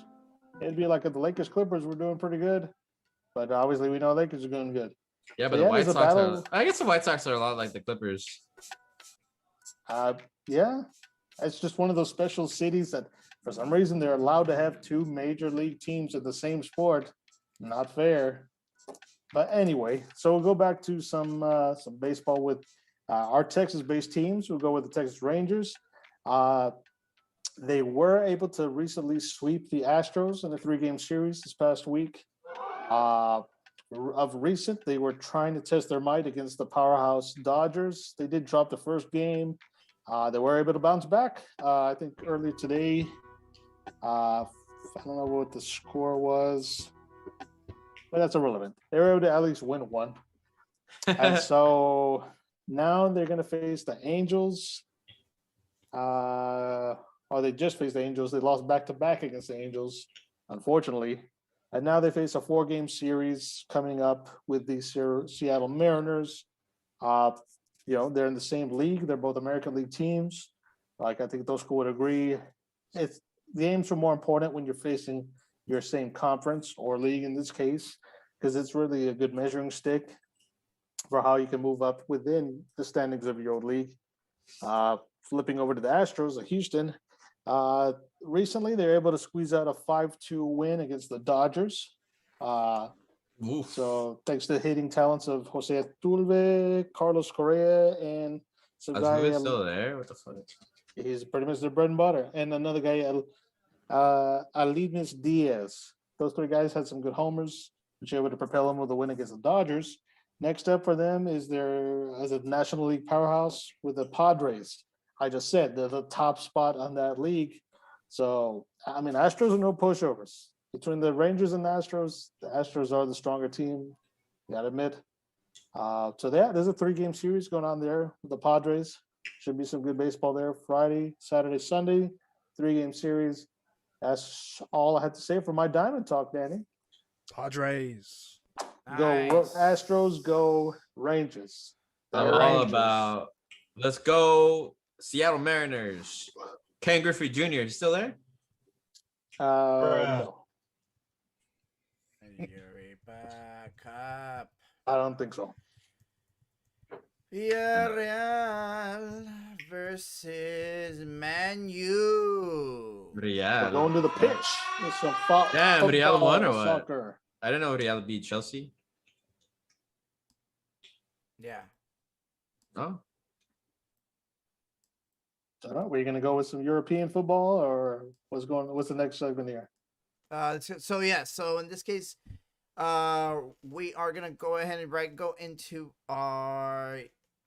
It'd be like if the Lakers Clippers were doing pretty good, but obviously we know Lakers are doing good. Yeah, but So the White there's a Sox battle. I guess the White Sox are a lot like the Clippers. Yeah, it's just one of those special cities that for some reason they're allowed to have 2 major league teams in the same sport. Not fair. But anyway, so we'll go back to some baseball with our Texas-based teams. We'll go with the Texas Rangers. They were able to recently sweep the Astros in a 3-game series this past week. Of recent, they were trying to test their might against the powerhouse Dodgers. They did drop the first game. They were able to bounce back. I think earlier today, I don't know what the score was, but that's irrelevant. They were able to at least win one. And so now they're going to face the Angels. They just faced the Angels. They lost back-to-back against the Angels, unfortunately. And now they face a 4-game series coming up with the Seattle Mariners. They're in the same league. They're both American League teams. Like I think those who would agree, the games are more important when you're facing your same conference or league in this case, because it's really a good measuring stick for how you can move up within the standings of your own league. Flipping over to the Astros of Houston, recently they're able to squeeze out a 5-2 win against the Dodgers. So thanks to the hitting talents of Jose Altuve, Carlos Correa, and some guy. Is still there? What the fuck? He's pretty much their bread and butter. And another guy, Aledmus Diaz. Those 3 guys had some good homers, which were able to propel them with a win against the Dodgers. Next up for them is as a National League powerhouse with the Padres. I just said they're the top spot on that league. So, I mean, Astros are no pushovers. Between the Rangers and the Astros are the stronger team, you gotta admit. There's a 3-game series going on there with the Padres. Should be some good baseball there. Friday, Saturday, Sunday, 3-game series. That's all I had to say for my Diamond Talk, Danny. Padres. Go Nice. Astros. Go Rangers. The I'm all Rangers. about. Let's go Seattle Mariners. Ken Griffey Jr. He's still there? No, Europa Cup. I don't think so. Villarreal versus Man U. We're Real. going to the pitch. It's some Damn, Real football, won or what? soccer. I didn't know Real beat Chelsea. Yeah. Oh, So, were you going to go with some European football, or what's the next segment here? So in this case, we are gonna go ahead and go into our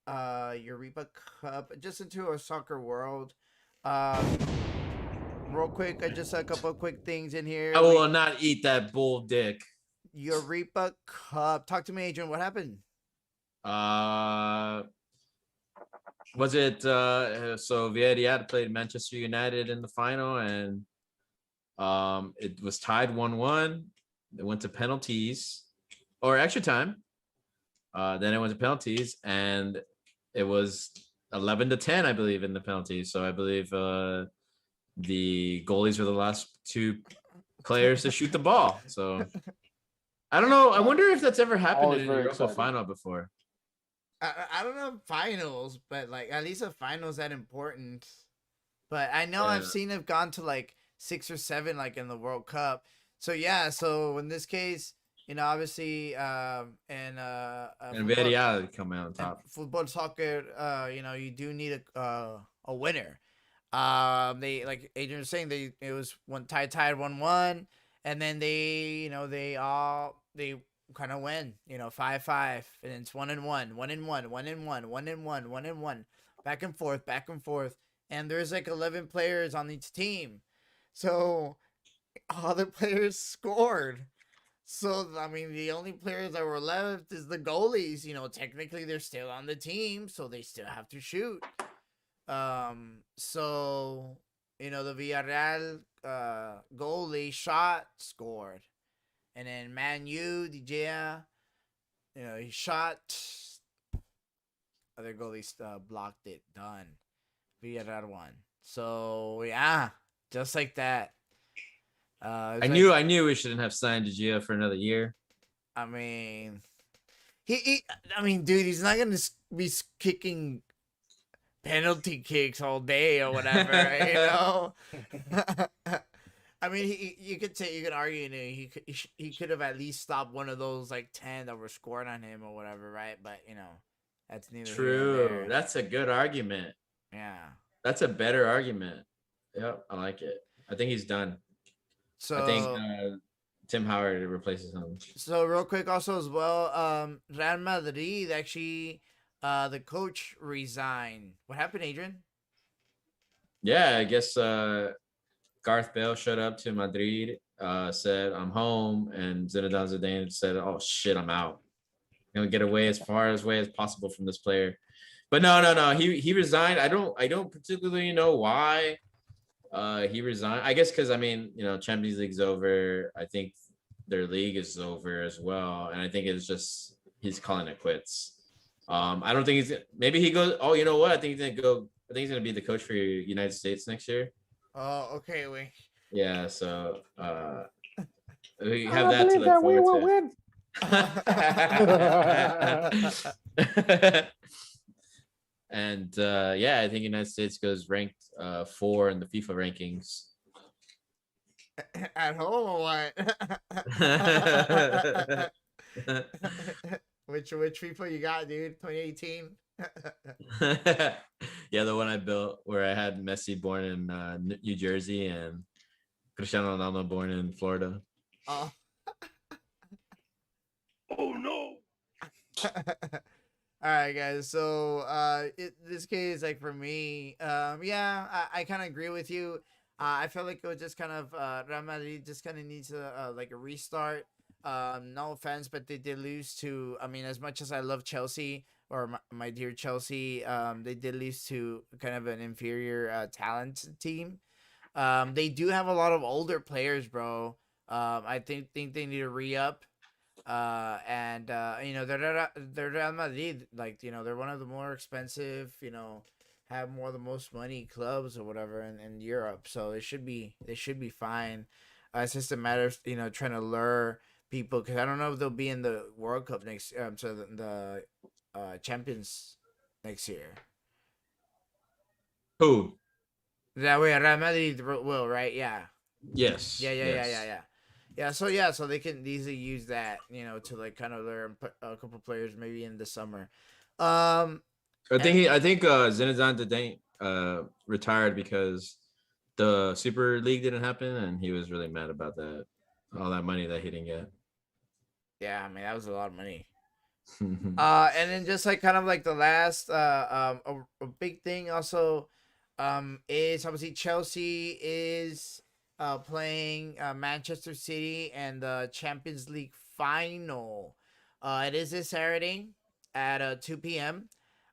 Europa Cup, just into our soccer world. Real quick, I just a couple of quick things in here. I will not eat that bull dick. Europa Cup. Talk to me, Adrian. What happened? Was it so Villarreal played Manchester United in the final, and it was tied 1-1. It went to penalties or extra time. Then it went to penalties, and it was 11-10, I believe, in the penalties. So I believe the goalies were the last two players to shoot the ball. So I don't know. I wonder if that's ever happened Always in a very Europa exciting. final before. I don't know finals, but like at least a finals that important. But I know Yeah. I've seen it gone to like 6 or 7, like in the World Cup. So yeah, so in this case, obviously, And football, Villarreal come out on top. football, soccer, you do need a winner. They, like Adrian was saying, it was tied 1-1, and then they kind of win, 5-5, and it's 1-1, 1-1, 1-1, 1-1, 1-1, 1-1, back and forth, and there's like 11 players on each team, so all the players scored. So I mean, the only players that were left is the goalies. Technically they're still on the team, so they still have to shoot. So the Villarreal goalie scored, and then Man U, De Gea, he shot. Other goalies blocked it. Done. Villarreal won. So yeah, just like that. I knew we shouldn't have signed De Gea for another year. I mean, dude, he's not gonna be kicking penalty kicks all day or whatever, I mean, you could argue, he could have at least stopped one of those like 10 that were scored on him or whatever, right? But that's neither here nor True. there. That's a good argument. Yeah. That's a better argument. Yep, I like it. I think he's done. So I think Tim Howard replaces him. So real quick, also as well, Real Madrid actually, the coach resigned. What happened, Adrian? Yeah, I guess Gareth Bale showed up to Madrid, said I'm home, and Zinedine Zidane said, "Oh shit, I'm out. I'm gonna get away as far as possible from this player." But no. He resigned. I don't particularly know why he resigned. I guess because Champions League's over. I think their league is over as well, and I think it's just he's calling it quits. I don't think maybe he goes. Oh, you know what? I think he's gonna be the coach for United States next year. Oh, okay, wait. Yeah, so we I have don't that to believe look that we will forward win. to. And I think United States goes ranked 4 in the FIFA rankings. At home or what? Which FIFA you got, dude? 2018. Yeah, the one I built where I had Messi born in New Jersey and Cristiano Ronaldo born in Florida. Oh. Oh no. All right, guys. So, this case, like for me, I kind of agree with you. I feel like it was just kind of Real Madrid just kind of needs like a restart. No offense, but they did lose to. I mean, as much as I love Chelsea or my dear Chelsea, they did lose to kind of an inferior talent team. They do have a lot of older players, bro. I think they need to re-up. And they're Real Madrid, like they're one of the more expensive, have more the most money clubs or whatever in Europe, so they should be fine. It's just a matter of trying to lure people, because I don't know if they'll be in the World Cup next, so the Champions next year. Who? That way, Real Madrid will, right? Yeah. Yes, Yeah, yeah, yeah, yeah, yes. yeah. Yeah, so they can easily use that, to like kind of learn put a couple players maybe in the summer. Um, and I think Zinedine Zidane retired because the Super League didn't happen, and he was really mad about that. All that money that he didn't get. yeah, I mean that was a lot of money. Mhm. And then just like kind of like the last a big thing also is obviously Chelsea is playing Manchester City and the Champions League final. It is this Saturday at 2 p.m.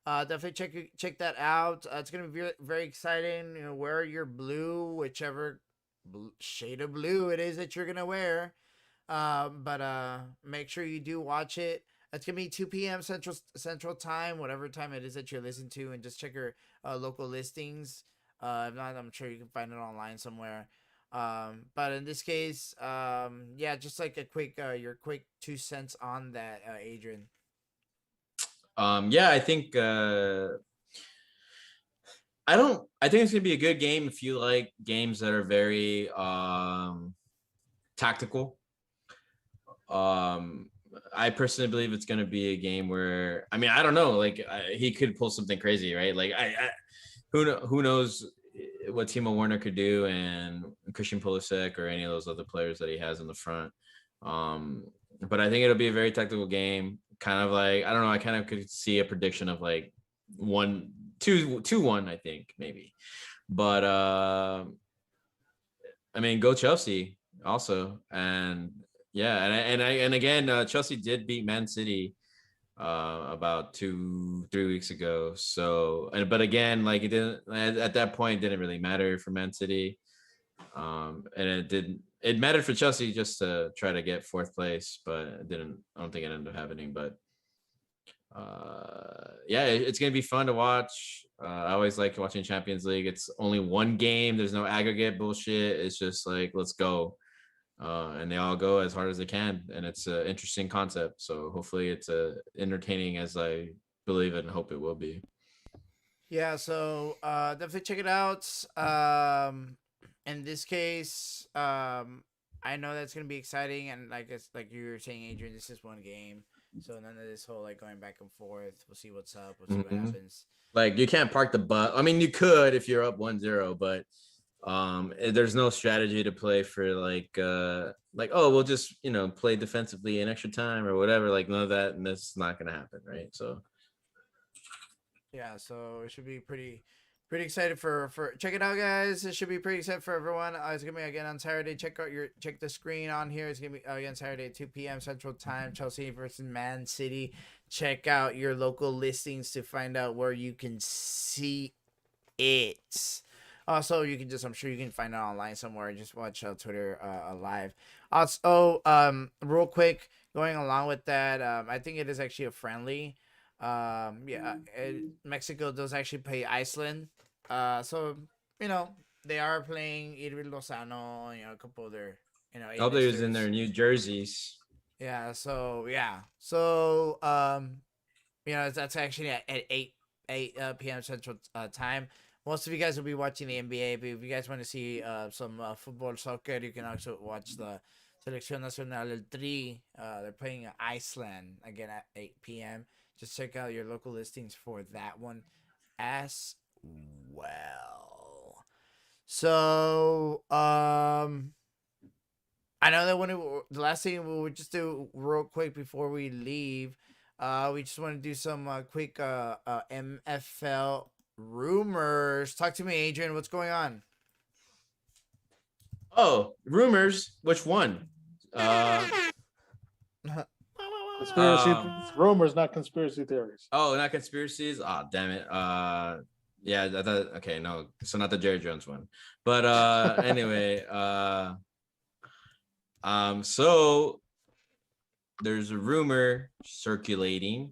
Definitely check that out. It's gonna be very, very exciting. Wear your blue, whichever shade of blue it is that you're gonna wear. But make sure you do watch it. It's gonna be 2 p.m. Central Time, whatever time it is that you're listening to, and just check your local listings. If not, I'm sure you can find it online somewhere. But in this case, yeah, just like a quick your quick 2 cents on that, Adrian. Yeah, I think I don't. I think it's gonna be a good game if you like games that are very tactical. Um, I personally believe it's gonna be a game where I don't know. Like he could pull something crazy, right? Like who knows what Timo Werner could do and Christian Pulisic or any of those other players that he has in the front. Um, but I think it'll be a very tactical game. Kind of like I don't know. I kind of could see a prediction of like 1-2-1. I think maybe, but go Chelsea also, and yeah, and again, Chelsea did beat Man City about 2-3 weeks ago. So, but again, like it didn't at that point, it didn't really matter for Man City. And it didn't. It mattered for Chelsea just to try to get fourth place, but it didn't. I don't think it ended up happening. But yeah, it's gonna be fun to watch. I always like watching Champions League. It's only one game. There's no aggregate bullshit. It's just like let's go, and they all go as hard as they can, and it's an interesting concept. So hopefully, it's entertaining as I believe and hope it will be. Yeah, so definitely check it out. In this case, I know that's gonna be exciting, and like it's like you were saying, Adrian, this is one game, so none of this whole like going back and forth. We'll see what's up. We'll see what Mhm. happens. Like you can't park the bus. You could if you're up 1-0, but there's no strategy to play for like oh we'll just play defensively in extra time or whatever, like none of that, and that's not gonna happen, right? So Yeah, so it should be pretty excited for check it out, guys. It should be pretty excited for everyone. It's gonna be again on Saturday. Check the screen on here. It's gonna be again Saturday at 2 p.m. Central Time. Chelsea versus Man City. Check out your local listings to find out where you can see it. Also, you can I'm sure you can find it online somewhere. Just watch Twitter live. Also, real quick, going along with that, I think it is actually a friendly. Yeah, Mexico does actually play Iceland. So they are playing Irving Lozano. A couple of their I hope there's in A-listers. their New Jerseys. So that's actually at 8 p.m. Central Time. Most of you guys will be watching the NBA, but if you guys want to see some football, soccer, you can also watch the Selección Nacional del Tri. They're playing Iceland again at 8 p.m. Just check out your local listings for that one as well. So, I know that the last thing we would just do real quick before we leave, we just want to do some quick MFL rumors. Talk to me, Adrian. What's going on? Oh, rumors. Which one? Conspiracy uh rumors, not conspiracy theories. oh, not conspiracies. Oh, damn it. Yeah, I thought, okay, no, so not the Jerry Jones one, but anyway, so there's a rumor circulating.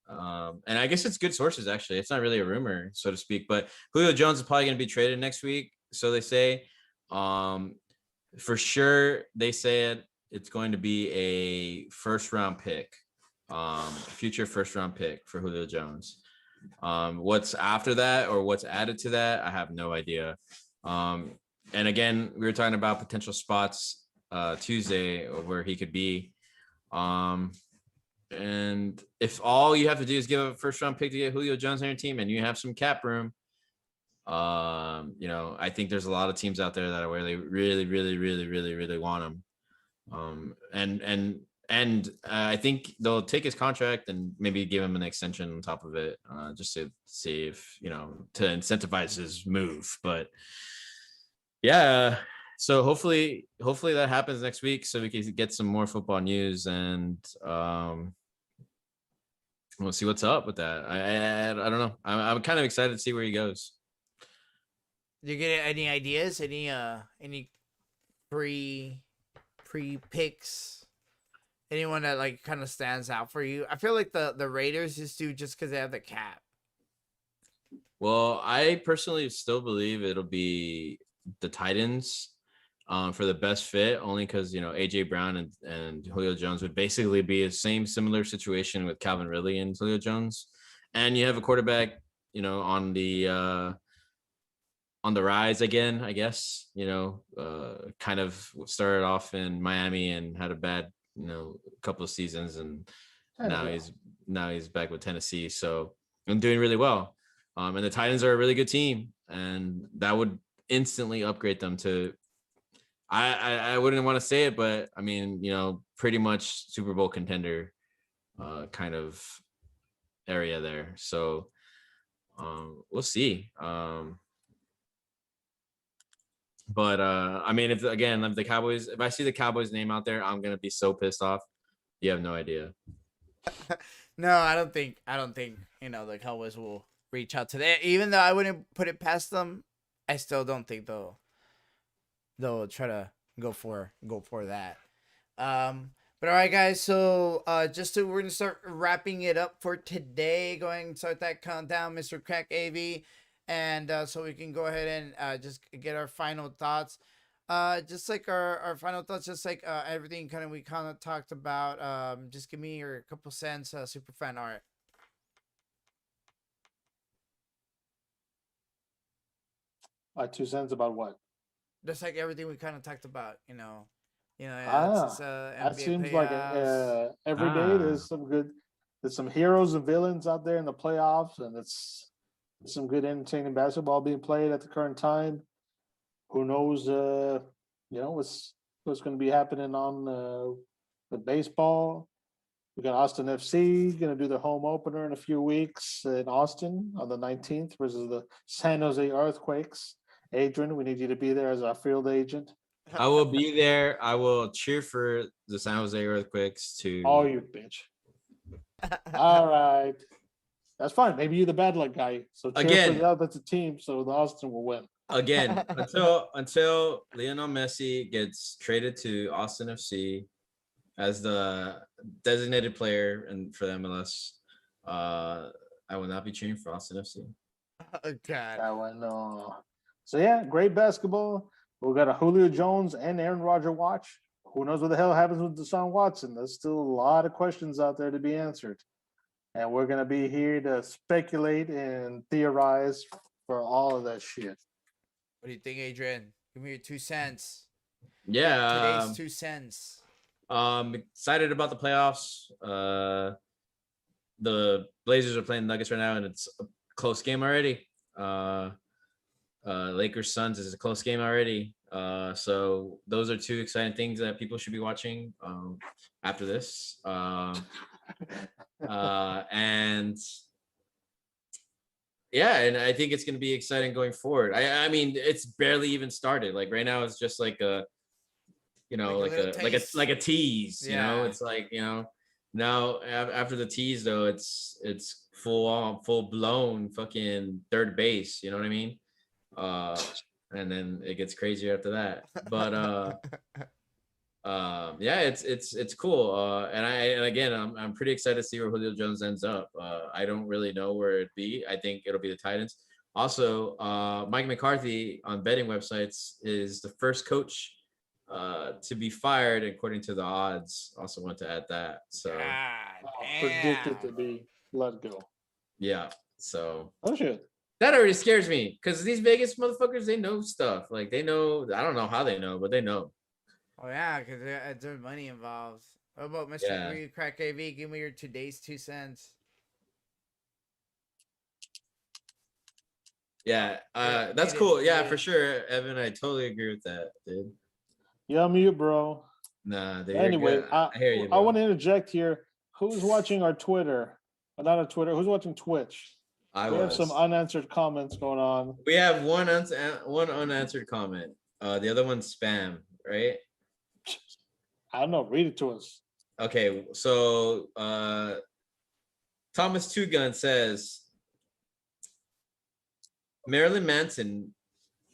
And I guess it's good sources, actually. It's not really a rumor, so to speak, but Julio Jones is probably going to be traded next week. So they say, for sure, they said it's going to be a first round pick, future first round pick for Julio Jones. What's after that or what's added to that, I have no idea. And again, we were talking about potential spots Tuesday where he could be. And if all you have to do is give a first round pick to get Julio Jones on your team and you have some cap room, I think there's a lot of teams out there that are where they really, really, really, really, really want him. And I think they'll take his contract and maybe give him an extension on top of it, just to see if, to incentivize his move. But yeah, so hopefully that happens next week so we can get some more football news, and we'll see what's up with that. I don't know. I'm kind of excited to see where he goes. You get any ideas? Any pre picks? Anyone that like kind of stands out for you? I feel like the Raiders just do just because they have the cap. Well, I personally still believe it'll be the Titans for the best fit, only because AJ Brown and Julio Jones would basically be a similar situation with Calvin Ridley and Julio Jones, and you have a quarterback on the rise again, I guess. Kind of started off in Miami and had a bad couple of seasons, and now he's back with Tennessee, so I'm doing really well. And the Titans are a really good team, and that would instantly upgrade them to, I wouldn't want to say it, but I mean, pretty much Super Bowl contender kind of area there. So we'll see. But I mean, if the Cowboys, if I see the Cowboys name out there, I'm gonna be so pissed off. You have no idea. No, I don't think the Cowboys will reach out to that. Even though I wouldn't put it past them, I still don't think they'll try to go for that. But all right, guys. So we're gonna start wrapping it up for today. Going to start that countdown, Mr. Crack AV, and so we can go ahead and just get our final thoughts. Just like our final thoughts, just like everything we kind of talked about. Just give me your couple cents, super fan art. My 2 cents about what? Just like everything we kind of talked about, That NBA seems like playoffs. every day there's some heroes and villains out there in the playoffs, and it's some good entertaining basketball being played at the current time. Who knows what's going to be happening on the baseball. We got Austin FC going to do their home opener in a few weeks in Austin on the 19th versus the San Jose Earthquakes. Adrian, we need you to be there as our field agent. I will be there. I will cheer for the San Jose Earthquakes to. Oh, you bitch. All right. That's fine. Maybe you're the bad luck guy. So cheer for the other team so the Austin will win. Again, until Lionel Messi gets traded to Austin FC as the designated player and for the MLS, I will not be cheering for Austin FC. Oh, God. That one, no. So yeah, great basketball. We got a Julio Jones and Aaron Rodgers watch. Who knows what the hell happens with Deshaun Watson? There's still a lot of questions out there to be answered. And we're going to be here to speculate and theorize for all of that shit. What do you think, Adrian? Give me your 2 cents. Yeah. Today's 2 cents. Excited about the playoffs. The Blazers are playing the Nuggets right now, and it's a close game already. Lakers Suns is a close game already. So those are 2 exciting things that people should be watching after this. And yeah, and I think it's going to be exciting going forward. I mean, it's barely even started. Like right now, it's just like a tease. Yeah. It's like now after the tease though, it's full blown fucking third base. You know what I mean? And then it gets crazier after that. But Yeah, it's cool. And again, I'm pretty excited to see where Julio Jones ends up. I don't really know where it'd be. I think it'll be the Titans. Also, Mike McCarthy on betting websites is the first coach to be fired according to the odds. Also want to add that. So God Predicted to damn. be let go. yeah, so Oh shit. that already scares me because these Vegas motherfuckers, they know stuff. Like they know. I don't know how they know, but they know. Oh yeah, because there's money involved. What about Mr. Yeah. Green Crack AV? Give me your today's 2 cents. Yeah, Yeah, that's mute it, cool. Yeah, mute for it. sure, Evan. I totally agree with that, dude. Yeah, mute, bro. Nah, dude, Anyway, you're good. I hear you, I bro. want to interject here. Who's watching our Twitter? Not on Twitter. Who's watching Twitch? I We have was. some unanswered comments going on. We have one unanswered comment. The other one's spam, right? I don't know. Read it to us. Okay, so Thomas Two Gun says Marilyn Manson.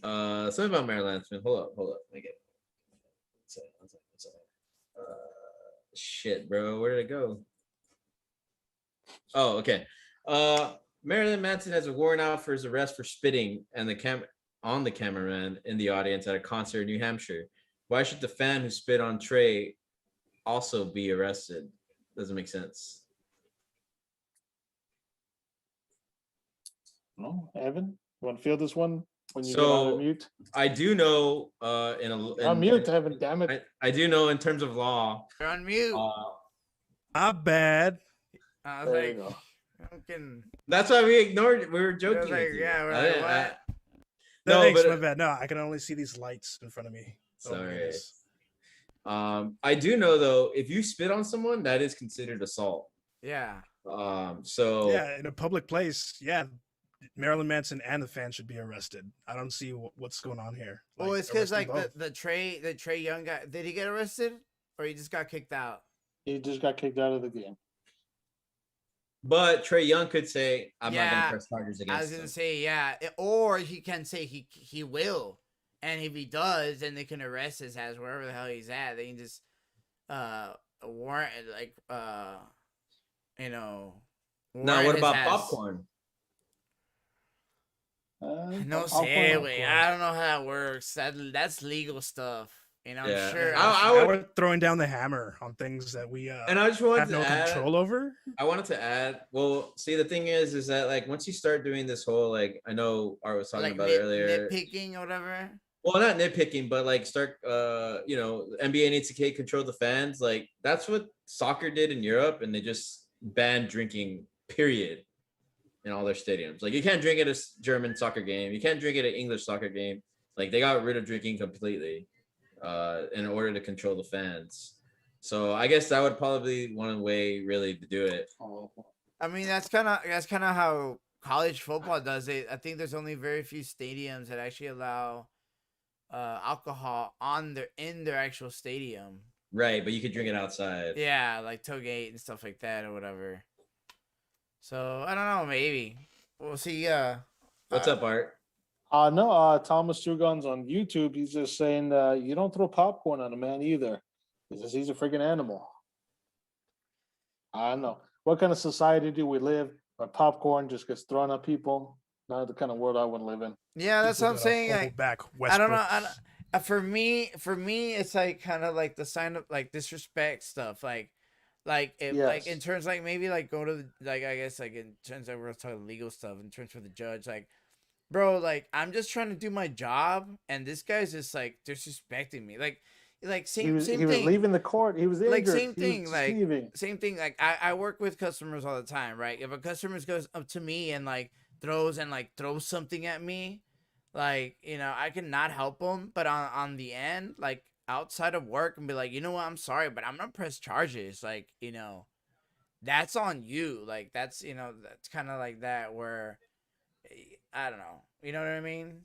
Something about Marilyn Manson. Hold up. Let me get it. One second. Shit, bro. Where did it go? Oh, okay. Marilyn Manson has a warrant out for his arrest for spitting and on the cameraman in the audience at a concert in New Hampshire. Why should the fan who spit on Trey also be arrested? Doesn't make sense. No, Evan, you want to feel this one when you get So on mute? I do know On mute, Evan. Damn it. I do know in terms of law. You're on mute. Not bad. I was There you like, go. fucking. That's why we ignored it. We were I was joking. like, with you. yeah, we're I like, didn't- what? No, Thanks, but my bad. No, I can only see these lights in front of me. Oh my sorry. goodness. I do know though, if you spit on someone, that is considered assault. Yeah. So Yeah, in a public place, yeah, Marilyn Manson and the fan should be arrested. I don't see what's going on here. Well, it's because arrest them like both. the Trey Young guy, did he get arrested or he just got kicked out? He just got kicked out of the game. but Trey Young could say, I'm not Yeah, gonna press charges I against was him. gonna say yeah, or he can say he will, and if he does, then they can arrest his ass wherever the hell he's at. They can just warrant like you know. Now, warrant what his about ass. popcorn? No I'll say, point wait, out. I don't know how that works. That's legal stuff. You know, Yeah. I'm sure. I Now would- we're throwing down the hammer on things that we And I just wanted have to no add, control over. I wanted to add, well, see, the thing is that like once you start doing this whole like I know Art was talking like about it earlier. nitpicking or whatever. Well, not nitpicking, but like start NBA needs to control the fans. Like that's what soccer did in Europe, and they just banned drinking, period, in all their stadiums. Like you can't drink at a German soccer game, you can't drink at an English soccer game. Like they got rid of drinking completely in order to control the fans. So I guess that would probably be one way really to do it. I mean, that's kind of how college football does it. I think there's only very few stadiums that actually allow alcohol in their actual stadium. Right, but you could drink it outside. Yeah, like tailgate and stuff like that or whatever. So I don't know, maybe we'll see. What's up, Art? No, Thomas Two Guns on YouTube. He's just saying you don't throw popcorn on a man either. He says he's a freaking animal. I don't know. What kind of society do we live where popcorn just gets thrown at people? Not the kind of world I want to live in. Yeah, that's what I'm saying. Hold Like, back I don't know. Westbrook. For me, it's like kind of like the sign of like disrespect stuff. Like if like in Yes. terms like maybe like go to the, like I guess like in terms of we're talking legal stuff in terms for the judge like, bro, like I'm just trying to do my job and this guy's just like disrespecting me. Like He was same thing. leaving the court. He was Like, injured. same He was thing, like, deceiving. Same thing. Like I work with customers all the time, right? If a customer goes up to me and like throws something at me, like I can not help them, but on the end, like outside of work, and be like, you know what, I'm sorry, but I'm gonna press charges. Like that's on you. Like that's that's kind of like that where I don't know. You know what I mean?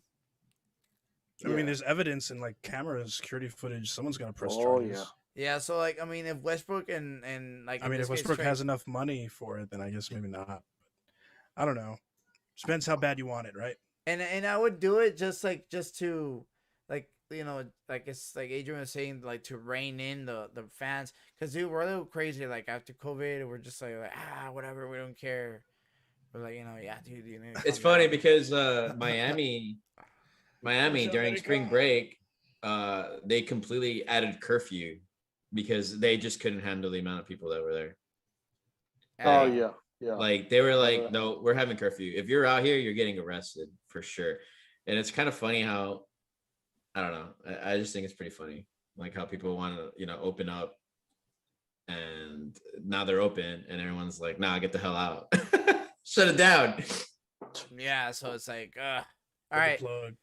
I mean, there's evidence in like camera security footage. Someone's gonna press Oh, charges. yeah. Yeah. So like I mean, if Westbrook and like I mean, in if this case, Westbrook Trey- has enough money for it, then I guess maybe not. But I don't know. Depends how bad you want it, right? and I would do it just to like it's like Adrian was saying, like to rein in the fans, because dude, we're a little crazy. Like after COVID, we're just like whatever, we don't care. We're like, yeah, dude. It's calm funny down. because Miami Michelle, during let it spring go. break, they completely added curfew because they just couldn't handle the amount of people that were there. Oh Hey, yeah. Like they were like, Uh, no, we're having curfew. If you're out here, you're getting arrested for sure. And it's kind of funny how, I don't know. I just think it's pretty funny, like how people want to, open up, and now they're open, and everyone's like, nah, get the hell out, shut it down. yeah. So it's like, all Pull the right. plug.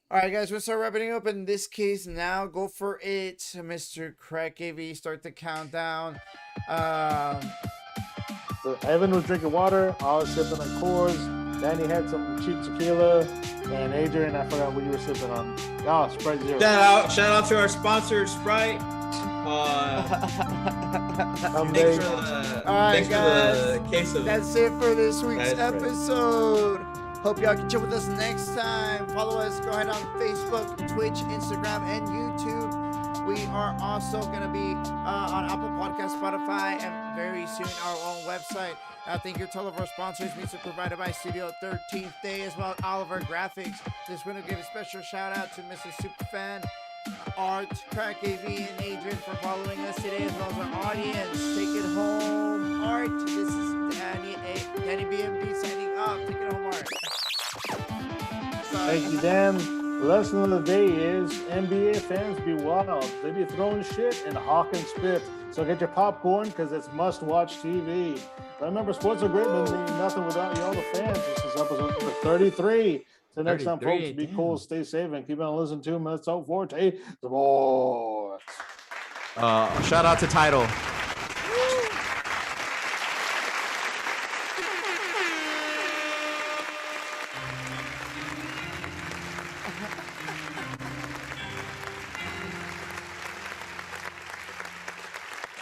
All right, guys, we'll start wrapping up in this case now. Go for it, Mr. Crack AV. Start the countdown. So Evan was drinking water. I was sipping on Coors. Danny had some cheap tequila, and Adrian, I forgot what you were sipping on. Oh, Sprite Zero. Shout out to our sponsor, Sprite. Someday. Thanks for the case of. That's it for this week's That is right. episode. Hope y'all can chill with us next time. Follow us. Go ahead on Facebook, Twitch, Instagram, and YouTube. We are also going to be on Apple Podcasts, Spotify, and very soon our own website. Thank you to all of our sponsors. Music provided by Studio 13th Day, as well as all of our graphics. Just want to give a special shout out to Mr. Superfan, Art, Crack AV, and Adrian for following us today, as well as our audience. Take it home, Art. This is Danny BMD signing off. Take it home, Art. Sorry. Thank you, Dan. The lesson of the day is NBA fans be wild. They be throwing shit and hawking spit. So get your popcorn because it's must-watch TV. Remember, sports are great, but nothing without y'all, the fans. This is episode number 33. Till next time, 33, folks, be damn. cool, stay safe, and keep on listening to Mezzo Forte Sportz. Shout out to Title.